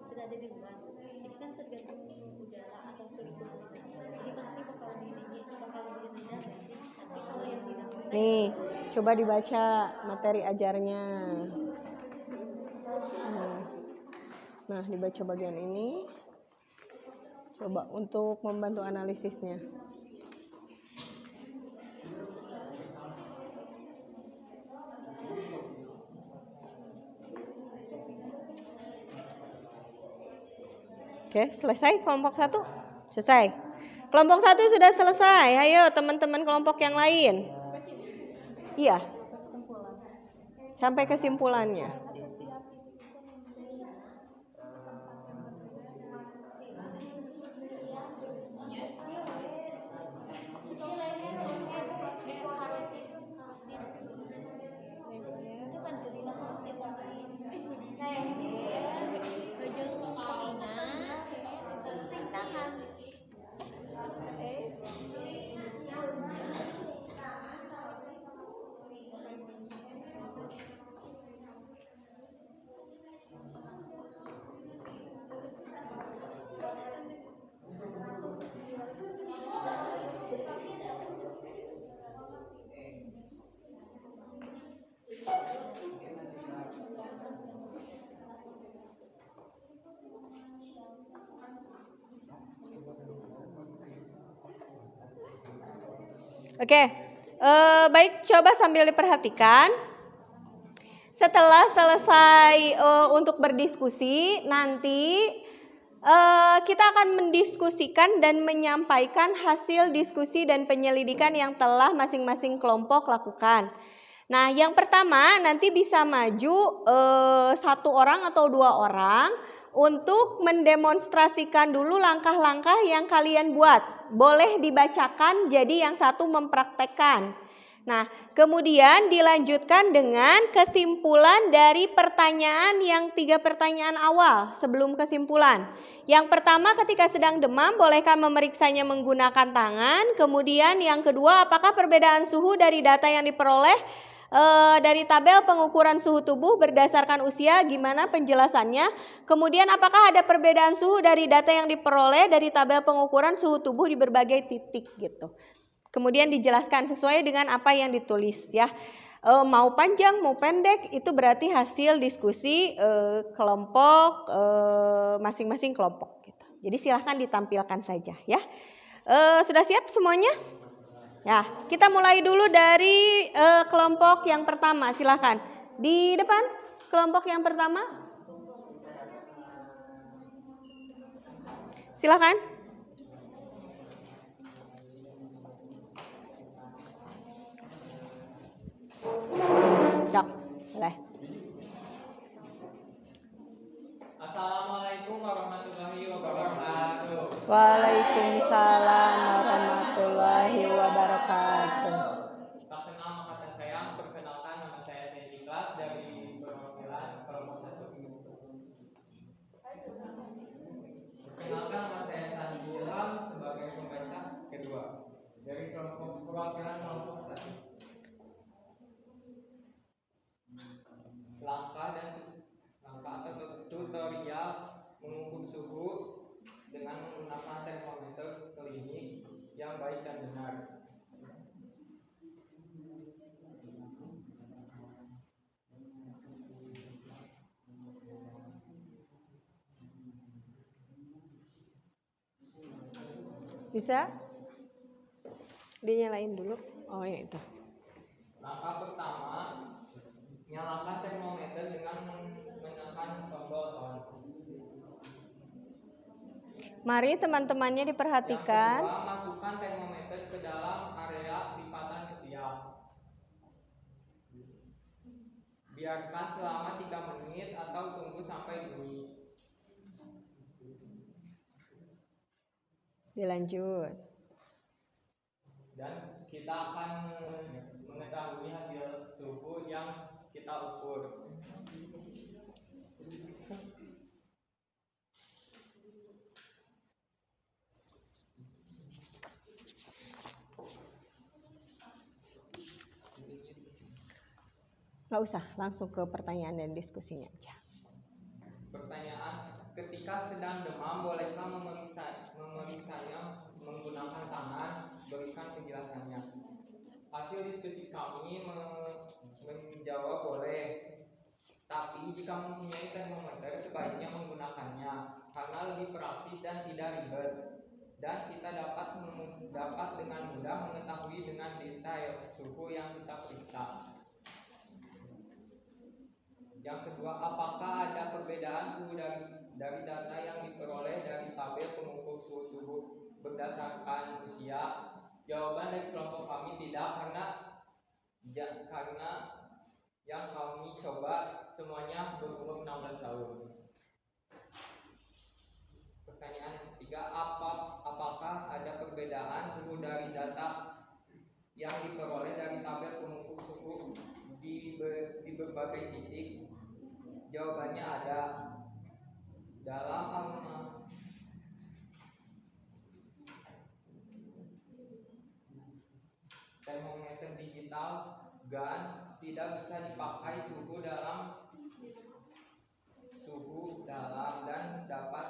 S2: Berada di luar. Ini kan tergantung udara atau suhu udara. Jadi pasti bakal lebih dingin, bakal lebih rendah nggak sih? Tapi kalau yang di dalam
S1: Nih, coba dibaca materi ajarnya. Nah, dibaca bagian ini. Coba untuk membantu analisisnya. Oke, selesai kelompok 1? Selesai. Kelompok 1 sudah selesai. Ayo teman-teman kelompok yang lain. Iya. Sampai kesimpulannya. Oke, baik, coba sambil diperhatikan. Setelah selesai untuk berdiskusi, nanti kita akan mendiskusikan dan menyampaikan hasil diskusi dan penyelidikan yang telah masing-masing kelompok lakukan. Nah, yang pertama nanti bisa maju 1 orang atau 2 orang untuk mendemonstrasikan dulu langkah-langkah yang kalian buat. Boleh dibacakan, jadi yang satu mempraktekkan. Nah, kemudian dilanjutkan dengan kesimpulan dari pertanyaan yang 3 pertanyaan awal sebelum kesimpulan. Yang pertama, ketika sedang demam, bolehkah memeriksanya menggunakan tangan? Kemudian yang kedua, apakah perbedaan suhu dari data yang diperoleh dari tabel pengukuran suhu tubuh berdasarkan usia, gimana penjelasannya? Kemudian apakah ada perbedaan suhu dari data yang diperoleh dari tabel pengukuran suhu tubuh di berbagai titik gitu. Kemudian dijelaskan sesuai dengan apa yang ditulis ya. Mau panjang mau pendek itu berarti hasil diskusi kelompok masing-masing kelompok gitu. Jadi silahkan ditampilkan saja ya. Sudah siap semuanya? Ya, kita mulai dulu dari kelompok yang pertama, silahkan. Di depan, kelompok yang pertama. Silahkan. Cok, boleh.
S3: Assalamualaikum warahmatullahi wabarakatuh.
S1: Waalaikumsalam warahmatullahi wabarakatuh.
S3: Tak kenal maka tak sayang, perkenalkan nama saya Sendi Kelas dari perwakilan kelompok 1. Perkenalkan nama saya Sandi Ilham sebagai pembaca kedua dari kelompok perwakilan kelompok 1. Langkah atau tutorial mengukur suhu dengan menggunakan termometer klinik yang baik dan benar.
S1: Bisa? Dinyalain dulu. Oh ya itu.
S3: Langkah pertama, nyalakan termometer dengan menekan tombol on.
S1: Mari teman-temannya diperhatikan.
S3: Yang kedua, masukkan termometer ke dalam area lipatan ketiak. Biarkan selama 3 menit atau tunggu sampai bunyi.
S1: Dilanjut.
S3: Dan kita akan mengetahui hasil suhu yang kita ukur.
S1: Nggak usah, langsung ke pertanyaan dan diskusinya aja.
S3: Pertanyaan, ketika sedang demam, bolehkah memeriksanya menggunakan tangan? Berikan penjelasannya. Hasil diskusi kami menjawab boleh, tapi jika mempunyai termometer sebaiknya menggunakannya karena lebih praktis dan tidak ribet, dan kita dapat dengan mudah mengetahui dengan detail suhu yang kita periksa. Yang kedua, apakah ada perbedaan suhu dari data yang diperoleh dari tabel pengukur suhu tubuh berdasarkan usia? Jawaban dari kelompok kami tidak, karena yang kami coba semuanya berumur 16 tahun. Pertanyaan yang ketiga, apakah ada perbedaan suhu dari data yang diperoleh dari tabel pengukur suhu di berbagai titik? Jawabannya ada. Dalam termometer digital GAN tidak bisa dipakai suhu dalam dan dapat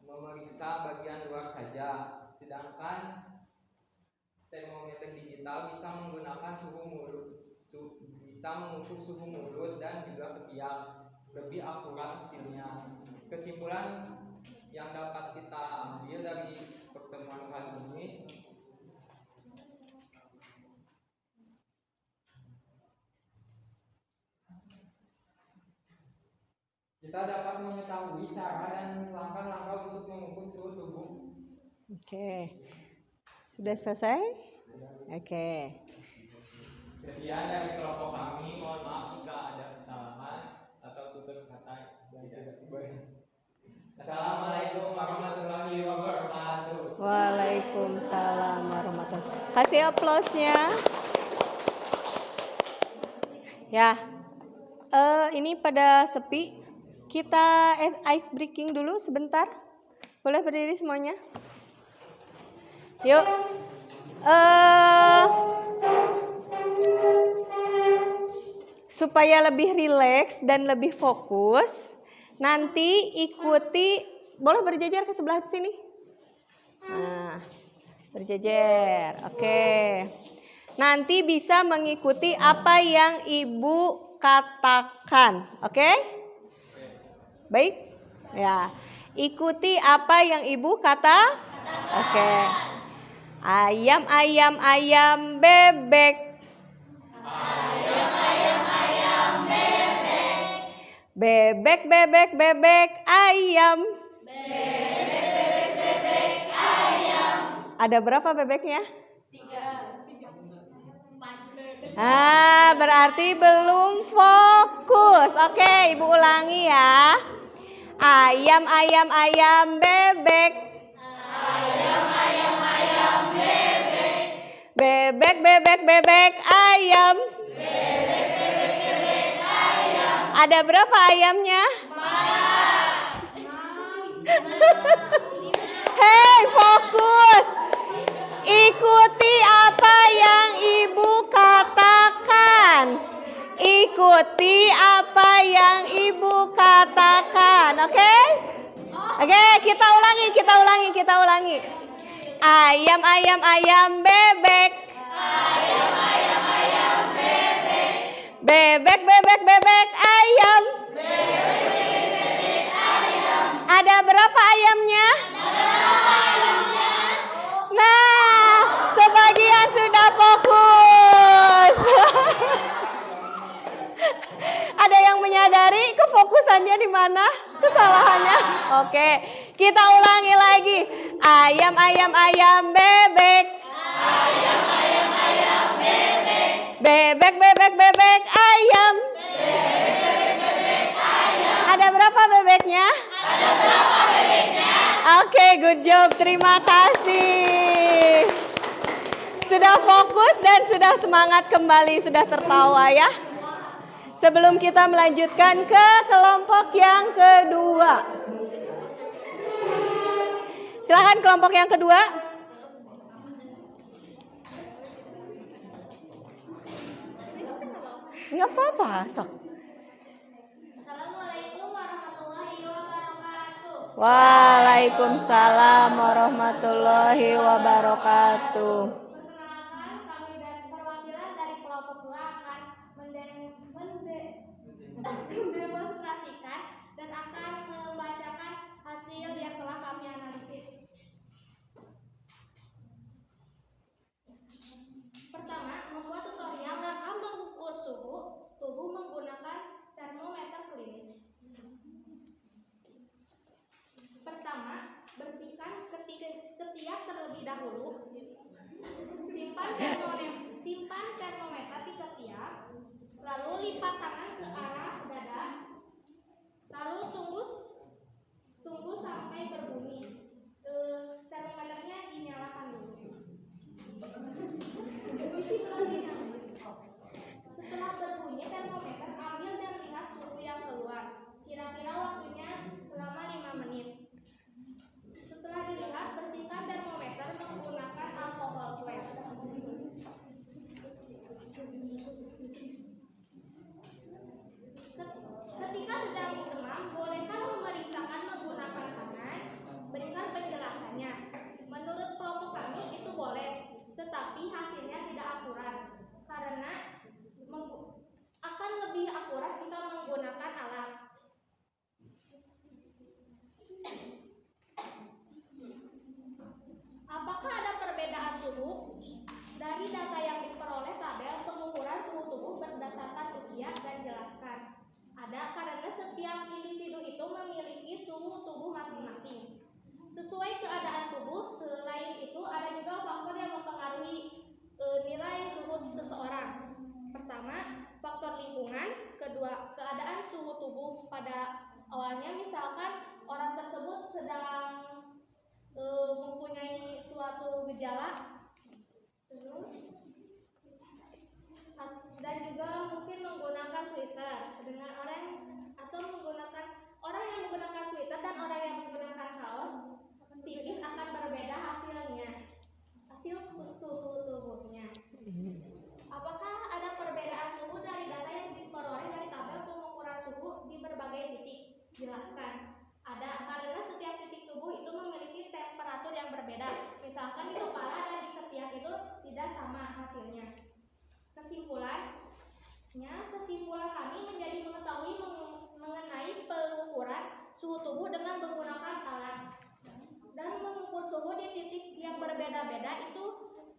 S3: memeriksa bagian luar saja. Sedangkan termometer digital bisa menggunakan bisa mengukur suhu mulut dan juga ketiak. Lebih akurat hasilnya. Kesimpulan yang dapat kita ambil dari pertemuan kali ini, kita dapat mengetahui cara dan langkah-langkah untuk mengukur suhu tubuh.
S1: Oke. Sudah selesai? Oke.
S3: Sekian dari kelompok kami. Mohon maaf jika ada kesalahan atau tutur kata yang tidak baik. Assalamualaikum warahmatullahi wabarakatuh.
S1: Waalaikumsalam warahmatullahi wabarakatuh. Kasih aplausnya. Ya, ini pada sepi. Kita ice breaking dulu sebentar. Boleh berdiri semuanya? Yuk. Supaya lebih rileks dan lebih fokus, nanti ikuti, boleh berjejer ke sebelah sini. Nah, berjejer, oke. Nanti bisa mengikuti apa yang ibu katakan, oke? Baik? Ya, ikuti apa yang ibu kata. Oke. Ayam, ayam, ayam, bebek. Bebek, bebek, bebek, ayam. Ada berapa bebeknya? 3. Berarti belum fokus. Oke, ibu ulangi ya. Ayam, ayam, ayam, bebek. Ayam, ayam, ayam, bebek. Bebek, bebek, bebek, ayam. Bebek, bebek, bebek, ayam. Ada berapa ayamnya? 4. Hei, fokus. Ikuti apa yang ibu katakan. Ikuti apa yang ibu katakan, oke? Oke, kita ulangi. Ayam, ayam, ayam, bebek. Ayam, ayam, ayam, bebek. Bebek, bebek, bebek, ayam. Bebek, bebek, bebek, ayam. Ada berapa ayamnya? Nah, sebagian sudah fokus. Ada yang menyadari kefokusannya di mana? Kesalahannya? Oke, kita ulangi lagi. Ayam, ayam, ayam, bebek. Ayam, ayam, ayam, bebek. Bebek, bebek, bebek, ayam. Bebek, bebek, bebek, ayam. Ada berapa bebeknya? Oke, good job. Terima kasih. Sudah fokus dan sudah semangat kembali, sudah tertawa ya. Sebelum kita melanjutkan ke kelompok yang kedua. Silakan kelompok yang kedua. Nggak apa-apa, sok.
S2: Assalamualaikum warahmatullahi wabarakatuh.
S1: Waalaikumsalam warahmatullahi wabarakatuh.
S2: Perkenalkan, kami dari perwakilan dari kelompok 2 akan mendemonstrasikan dan akan membacakan hasil yang telah kami analisis. Pertama, membuat tutorial langkah mengukur suhu tubuh menggunakan termometer klinis. Pertama, bersihkan ketiak terlebih dahulu. Simpan termometer di ketiak, lalu lipat tangan ke arah dada, lalu tunggu sampai berbunyi. Termometernya dinyalakan dulu. Setelah berbunyi termometer, ambil dan lihat suhu yang keluar. Kira-kira waktunya selama 5 menit. Setelah dilihat, bersihkan termometer menggunakan alkohol swab. Ketika sedang demam, bolehkah memeriksakan menggunakan tangan? Berikan penjelasannya. Menurut kelompok kami itu boleh, tetapi hasilnya tidak akurat karena akan lebih akurat jika menggunakan alat. Apakah ada perbedaan suhu? Dari data yang diperoleh tabel pengukuran suhu tubuh berdasarkan usia dan jelaskan. Ada karena setiap individu itu memiliki suhu tubuh masing-masing. Sesuai keadaan tubuh, selain itu ada juga faktor yang mempengaruhi nilai suhu seseorang. Pertama, faktor lingkungan. Kedua, keadaan suhu tubuh pada awalnya, misalkan orang tersebut berbeda itu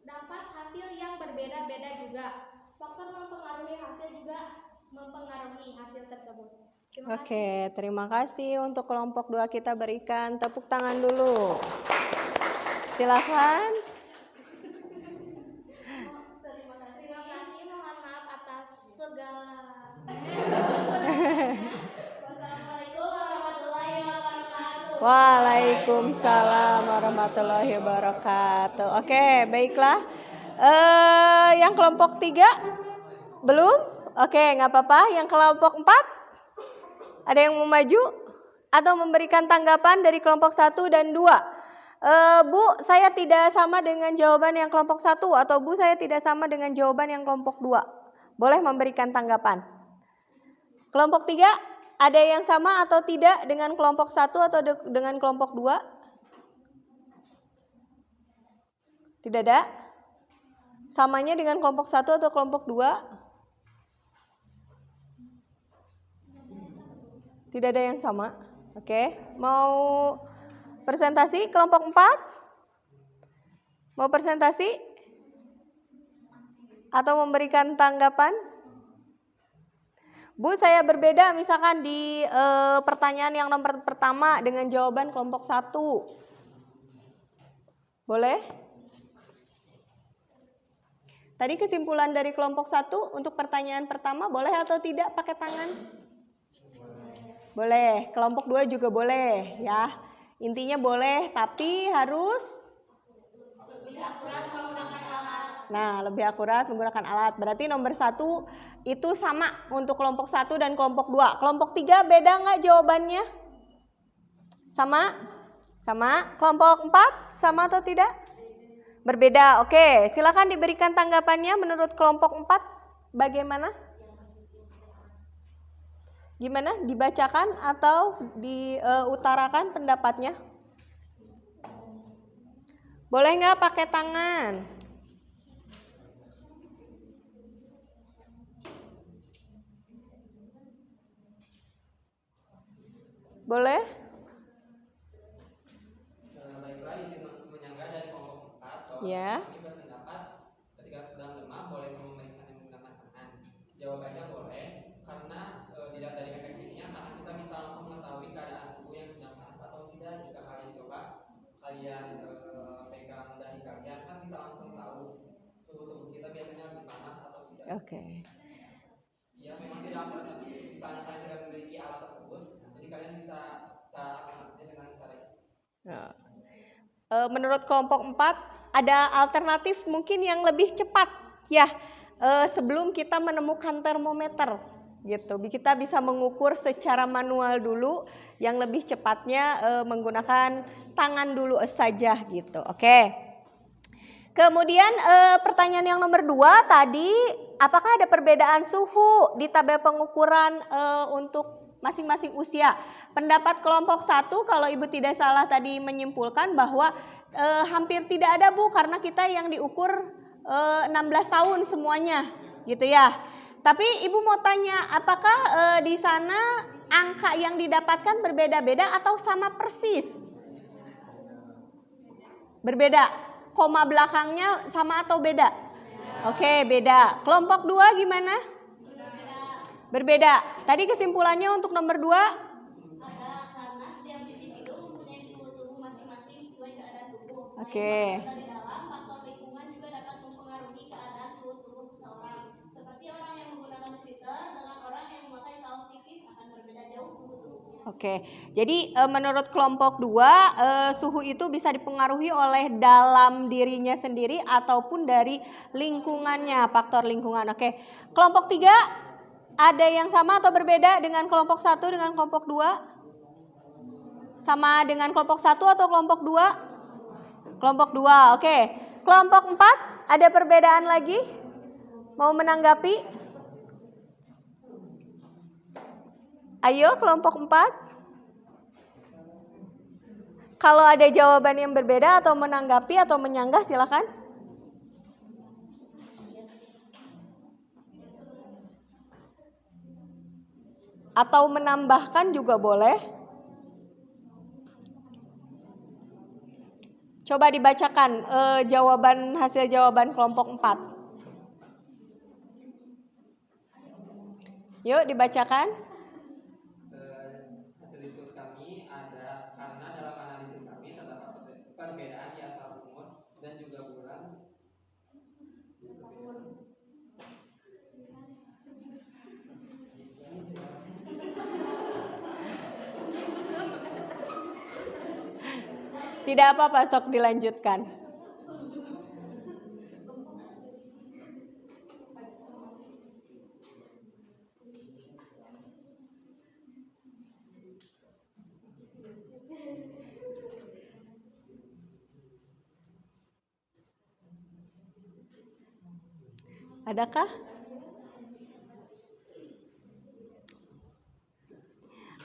S2: dapat hasil yang berbeda-beda juga. Faktor mempengaruhi hasil juga mempengaruhi hasil tersebut. Terima kasih.
S1: Oke, terima kasih untuk kelompok 2 kita berikan tepuk tangan dulu. Silakan.
S2: Terima kasih, mohon maaf atas segala. Wassalamualaikum warahmatullahi wabarakatuh.
S1: Waalaikumsalam warahmatullahi wabarakatuh. Oke, baiklah. Yang kelompok 3 belum? Oke, nggak apa-apa. Yang kelompok 4 ada yang mau maju atau memberikan tanggapan dari kelompok 1 dan 2? Bu, saya tidak sama dengan jawaban yang kelompok 1 atau Bu, saya tidak sama dengan jawaban yang kelompok 2. Boleh memberikan tanggapan. Kelompok 3 ada yang sama atau tidak dengan kelompok 1 atau dengan kelompok 2? Tidak ada? Samanya dengan kelompok 1 atau kelompok 2? Tidak ada yang sama. Oke, mau presentasi kelompok 4? Mau presentasi? Atau memberikan tanggapan? Bu, saya berbeda misalkan di pertanyaan yang nomor pertama dengan jawaban kelompok 1. Boleh? Tadi kesimpulan dari kelompok 1 untuk pertanyaan pertama boleh atau tidak pakai tangan? Boleh. Kelompok 2 juga boleh ya. Intinya boleh tapi harus lebih akurat menggunakan alat. Berarti nomor 1 itu sama untuk kelompok 1 dan kelompok 2. Kelompok 3 beda nggak jawabannya? Sama? Sama. Kelompok 4 sama atau tidak? Berbeda. Oke, silakan diberikan tanggapannya menurut kelompok 4 bagaimana? Gimana? Dibacakan atau diutarakan pendapatnya? Boleh nggak pakai tangan? Boleh?
S3: Baiklah, izin menyanggah dari kelompok 4 bahwa
S1: Ya.
S3: kami berpendapat ketika sedang lemah boleh memeriksa yang menggunakan tangan. Jawabannya boleh karena dilihat dari efektifnya karena kita bisa langsung mengetahui keadaan tubuh yang sedang panas atau tidak. Jika kalian coba, kalian pegang dahi kalian kan bisa langsung tahu suhu tubuh kita biasanya lebih panas atau tidak.
S1: Oke.
S3: Ya, memang tidak akurat tapi misalnya kalian tidak memiliki alat tersebut, jadi kalian bisa cara alternatifnya dengan cara itu.
S1: Menurut kelompok 4 ada alternatif mungkin yang lebih cepat ya, sebelum kita menemukan termometer gitu. Kita bisa mengukur secara manual dulu, yang lebih cepatnya menggunakan tangan dulu saja gitu. Oke. Kemudian pertanyaan yang nomor 2 tadi, apakah ada perbedaan suhu di tabel pengukuran untuk masing-masing usia? Pendapat kelompok 1 kalau Ibu tidak salah tadi menyimpulkan bahwa hampir tidak ada Bu, karena kita yang diukur 16 tahun semuanya gitu ya. Tapi Ibu mau tanya, apakah di sana angka yang didapatkan berbeda-beda atau sama persis? Berbeda. Koma belakangnya sama atau beda? Oke, beda. Kelompok 2 gimana? Berbeda. Tadi kesimpulannya untuk nomor 2?
S2: Adalah karena setiap individu mempunyai suhu tubuh masing-masing sesuai keadaan tubuh.
S1: Oke.
S2: Dari dalam, faktor lingkungan juga dapat mempengaruhi keadaan suhu tubuh seseorang. Seperti orang yang menggunakan sweater dengan orang yang memakai kaos tipis akan berbeda jauh suhu tubuhnya.
S1: Oke, jadi menurut kelompok 2 suhu itu bisa dipengaruhi oleh dalam dirinya sendiri ataupun dari lingkungannya, faktor lingkungan. Oke, kelompok 3 ada yang sama atau berbeda dengan kelompok 1 dengan kelompok 2? Sama dengan kelompok 1 atau kelompok 2? Kelompok 2, oke. Kelompok 4 ada perbedaan lagi? Mau menanggapi? Ayo kelompok 4. Kalau ada jawaban yang berbeda atau menanggapi atau menyanggah silakan. Atau menambahkan juga boleh. Coba dibacakan hasil jawaban kelompok 4. Yuk dibacakan.
S3: Hasil diskusi kami ada karena dalam analisis kami terdapat perbedaan di asal umur dan juga bulan.
S1: Tidak apa-apa, sok dilanjutkan. Adakah?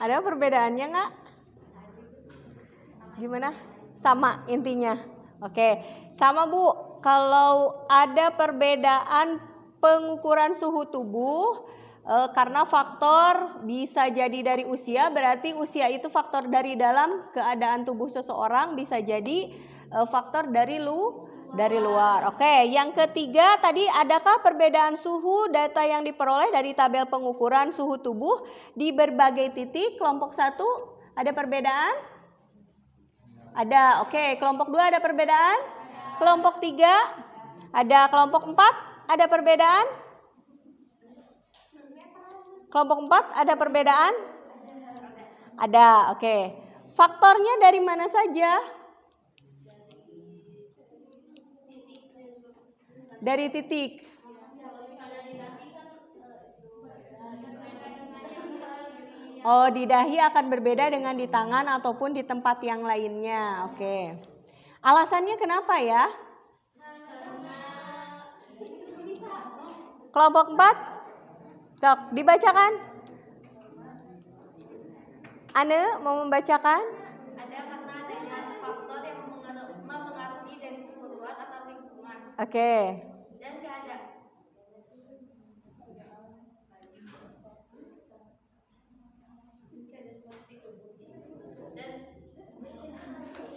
S1: Ada perbedaannya nggak? Gimana? Sama intinya. Oke, sama Bu. Kalau ada perbedaan pengukuran suhu tubuh karena faktor bisa jadi dari usia, berarti usia itu faktor dari dalam keadaan tubuh seseorang, bisa jadi faktor dari luar. Oke, yang ketiga tadi, adakah perbedaan suhu data yang diperoleh dari tabel pengukuran suhu tubuh di berbagai titik? Kelompok 1 ada perbedaan? Ada. Oke, kelompok 2 ada perbedaan? Kelompok 3 ada. Kelompok 4 ada perbedaan? Kelompok 4 ada perbedaan? Ada. Oke. Faktornya dari mana saja? Dari titik. Oh, di dahi akan berbeda dengan di tangan ataupun di tempat yang lainnya. Oke. Alasannya kenapa ya? Kelompok 4? Sok, dibacakan. Ane mau membacakan?
S2: Ada karena adanya faktor yang mempengaruhi dari suhu luar atau lingkungan.
S1: Oke.
S2: Dan keadaan.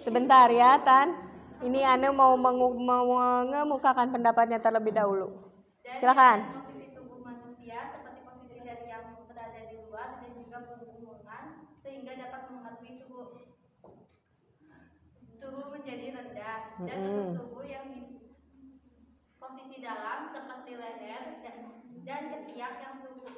S1: Sebentar ya, Tan. Ini Ane mau mengemukakan pendapatnya terlebih dahulu. Silakan.
S2: Posisi tubuh manusia seperti posisi dari yang berada di luar dan juga lingkungan sehingga dapat mempengaruhi suhu menjadi rendah dan untuk tubuh yang di posisi dalam seperti leher dan ketiak yang suhunya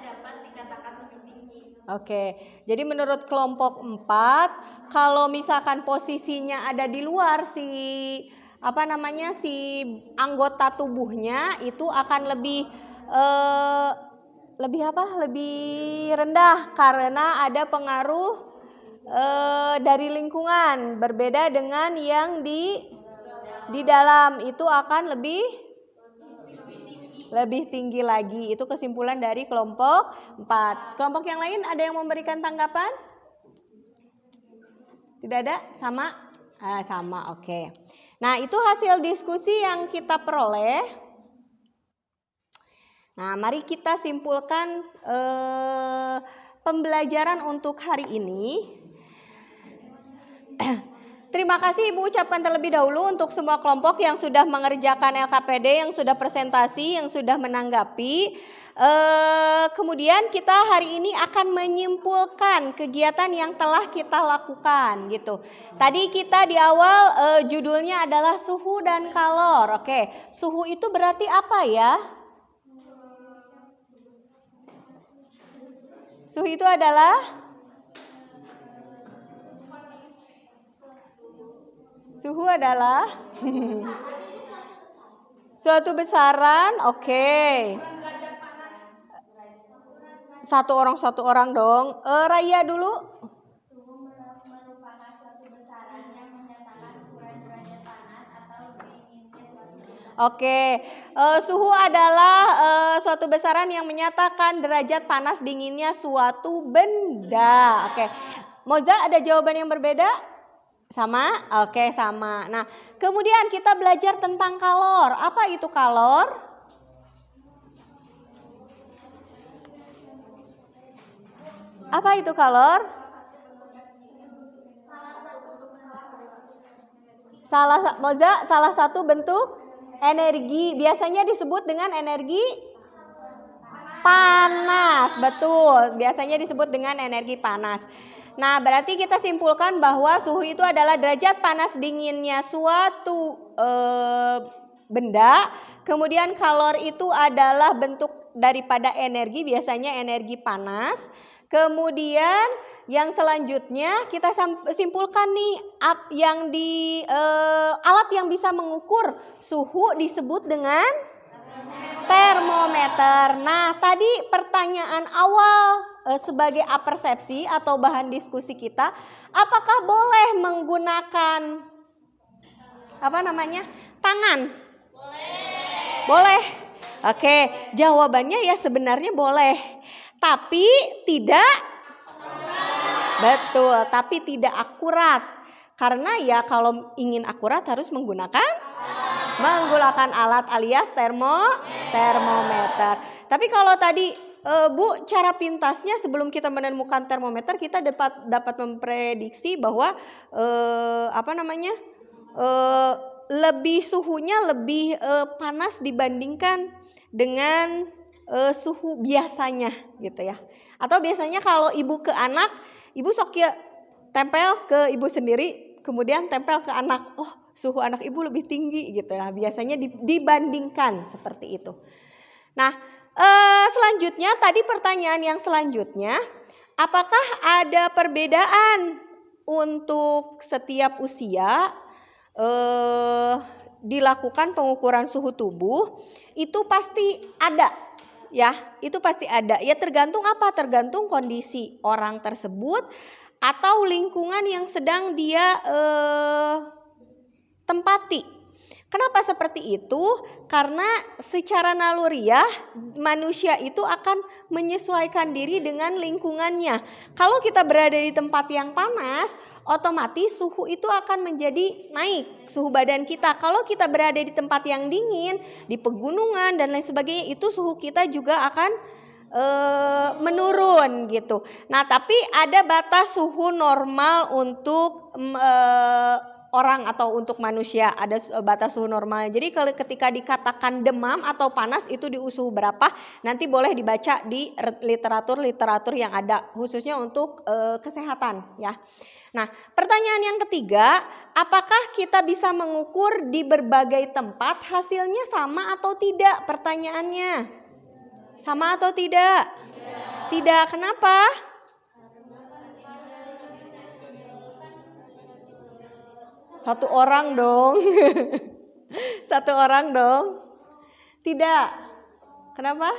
S2: dapat dikatakan lebih tinggi.
S1: Oke, jadi menurut kelompok 4, kalau misalkan posisinya ada di luar si anggota tubuhnya itu akan lebih rendah karena ada pengaruh dari lingkungan, berbeda dengan yang di dalam itu akan lebih tinggi lagi. Itu kesimpulan dari kelompok 4. Kelompok yang lain ada yang memberikan tanggapan? Tidak ada? Sama? Sama, oke. Nah, itu hasil diskusi yang kita peroleh. Nah, mari kita simpulkan pembelajaran untuk hari ini. Terima kasih Ibu ucapkan terlebih dahulu untuk semua kelompok yang sudah mengerjakan LKPD, yang sudah presentasi, yang sudah menanggapi. Kemudian kita hari ini akan menyimpulkan kegiatan yang telah kita lakukan gitu. Tadi kita di awal judulnya adalah suhu dan kalor. Oke, suhu itu berarti apa ya? Suhu itu adalah suatu besaran, oke. Satu orang dong. Raya dulu.
S2: Suhu merupakan suatu besaran yang menyatakan ukuran derajat panas atau dinginnya suatu.
S1: Oke, suhu adalah suatu besaran yang menyatakan derajat panas dinginnya suatu benda. Oke, Moza ada jawaban yang berbeda? Sama? Oke, sama. Nah, kemudian kita belajar tentang kalor. Apa itu kalor? Apa itu kalor? Salah satu bentuk energi, biasanya disebut dengan energi panas. Betul, biasanya disebut dengan energi panas. Nah, berarti kita simpulkan bahwa suhu itu adalah derajat panas dinginnya suatu benda. Kemudian kalor itu adalah bentuk daripada energi, biasanya energi panas. Kemudian yang selanjutnya kita simpulkan nih, alat yang bisa mengukur suhu disebut dengan termometer. Nah, tadi pertanyaan awal sebagai apersepsi atau bahan diskusi kita, apakah boleh menggunakan tangan? Boleh. Oke, jawabannya ya sebenarnya boleh. Tapi tidak betul, tapi tidak akurat. Karena ya kalau ingin akurat harus menggunakan alat alias termometer. Tapi kalau tadi Bu, cara pintasnya sebelum kita menemukan termometer kita dapat memprediksi bahwa suhunya lebih panas dibandingkan dengan suhu biasanya gitu ya. Atau biasanya kalau ibu ke anak, ibu sok ya tempel ke ibu sendiri, kemudian tempel ke anak. Oh, suhu anak ibu lebih tinggi gitu ya. Biasanya dibandingkan seperti itu. Nah, selanjutnya tadi pertanyaan yang selanjutnya, apakah ada perbedaan untuk setiap usia dilakukan pengukuran suhu tubuh? Itu pasti ada. Ya, itu pasti ada. Ya tergantung apa? Tergantung kondisi orang tersebut atau lingkungan yang sedang dia tempati. Kenapa seperti itu? Karena secara naluriah manusia itu akan menyesuaikan diri dengan lingkungannya. Kalau kita berada di tempat yang panas, otomatis suhu itu akan menjadi naik, suhu badan kita. Kalau kita berada di tempat yang dingin, di pegunungan dan lain sebagainya, itu suhu kita juga akan menurun gitu. Nah, tapi ada batas suhu normal untuk orang atau untuk manusia, ada batas suhu normal. Jadi kalau ketika dikatakan demam atau panas itu di suhu berapa, nanti boleh dibaca di literatur yang ada khususnya untuk kesehatan ya. Nah, pertanyaan yang ketiga, apakah kita bisa mengukur di berbagai tempat hasilnya sama atau tidak? Pertanyaannya, sama atau tidak? Tidak. Kenapa? Satu orang dong. Satu orang dong. Tidak. Kenapa?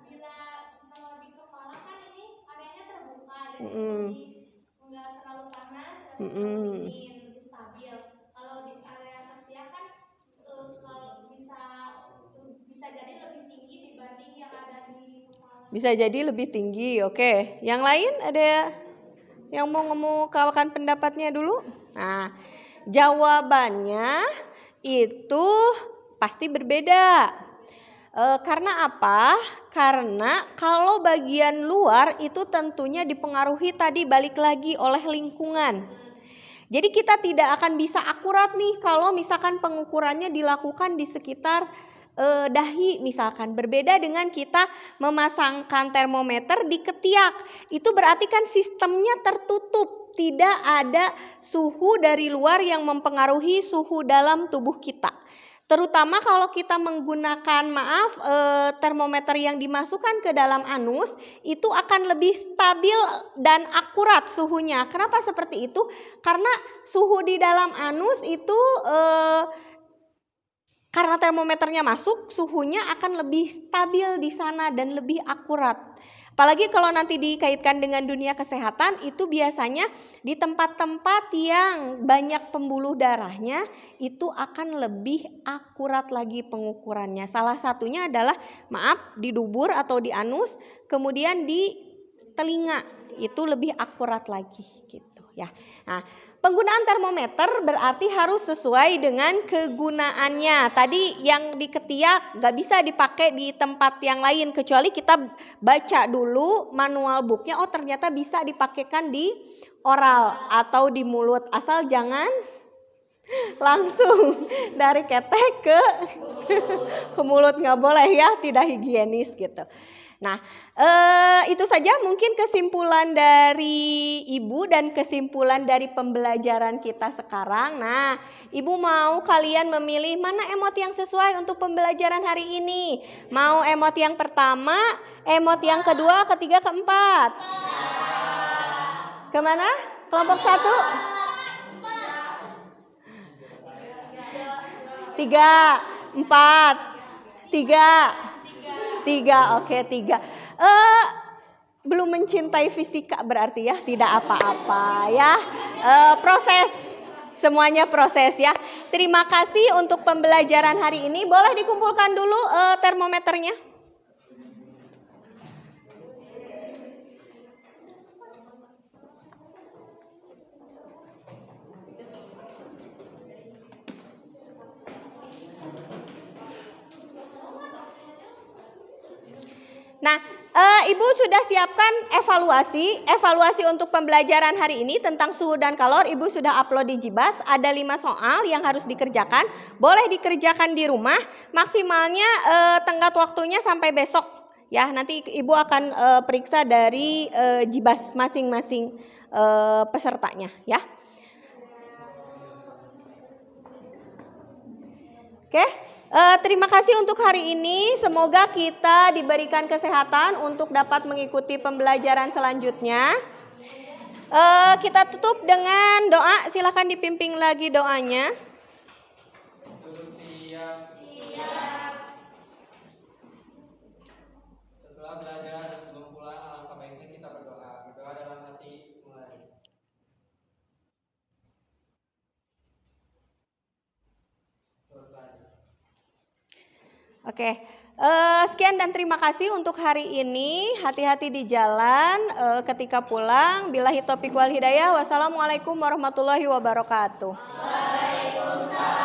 S2: Bila kalau di kepala kan ini areanya terbuka, jadi nggak terlalu panas, dingin, lebih stabil. Kalau di area kerja kan kalau bisa jadi lebih tinggi dibanding yang ada di kepala.
S1: Bisa jadi lebih tinggi. Oke. Yang lain ada yang mau ngemukakan pendapatnya dulu? Nah, jawabannya itu pasti berbeda. Karena apa? Karena kalau bagian luar itu tentunya dipengaruhi tadi balik lagi oleh lingkungan. Jadi kita tidak akan bisa akurat nih kalau misalkan pengukurannya dilakukan di sekitar dahi misalkan. Berbeda dengan kita memasangkan termometer di ketiak. Itu berarti kan sistemnya tertutup. Tidak ada suhu dari luar yang mempengaruhi suhu dalam tubuh kita. Terutama kalau kita menggunakan termometer yang dimasukkan ke dalam anus, itu akan lebih stabil dan akurat suhunya. Kenapa seperti itu? Karena suhu di dalam anus itu karena termometernya masuk, suhunya akan lebih stabil di sana dan lebih akurat. Apalagi kalau nanti dikaitkan dengan dunia kesehatan, itu biasanya di tempat-tempat yang banyak pembuluh darahnya, itu akan lebih akurat lagi pengukurannya. Salah satunya adalah, di dubur atau di anus, kemudian di telinga, itu lebih akurat lagi gitu ya. Nah, penggunaan termometer berarti harus sesuai dengan kegunaannya. Tadi yang di ketiak nggak bisa dipakai di tempat yang lain kecuali kita baca dulu manual booknya. Oh ternyata bisa dipakaikan di oral atau di mulut, asal jangan langsung dari ketek ke mulut, nggak boleh ya, tidak higienis gitu. Nah, itu saja mungkin kesimpulan dari Ibu dan kesimpulan dari pembelajaran kita sekarang. Nah, Ibu mau kalian memilih mana emot yang sesuai untuk pembelajaran hari ini? Mau emot yang pertama, emot yang kedua, ketiga, keempat? Kemana? Kelompok 1? 3, 4, 3, oke 3. Belum mencintai fisika berarti ya, tidak apa-apa ya. Proses, semuanya proses ya. Terima kasih untuk pembelajaran hari ini. Boleh dikumpulkan dulu termometernya. Nah, Ibu sudah siapkan evaluasi untuk pembelajaran hari ini tentang suhu dan kalor. Ibu sudah upload di Jibas, ada 5 soal yang harus dikerjakan. Boleh dikerjakan di rumah, maksimalnya tenggat waktunya sampai besok. Ya, nanti Ibu akan periksa dari Jibas masing-masing pesertanya ya. Oke. Terima kasih untuk hari ini. Semoga kita diberikan kesehatan untuk dapat mengikuti pembelajaran selanjutnya. Kita tutup dengan doa. Silakan dipimpin lagi doanya.
S3: Setelah belajar dan sebelum pulang, alangkah baiknya kita berdoa. Berdoa dalam hati mulai.
S1: Oke, sekian dan terima kasih untuk hari ini. Hati-hati di jalan ketika pulang. Billahi taufiq wal hidayah. Wassalamualaikum warahmatullahi wabarakatuh. Waalaikumsalam.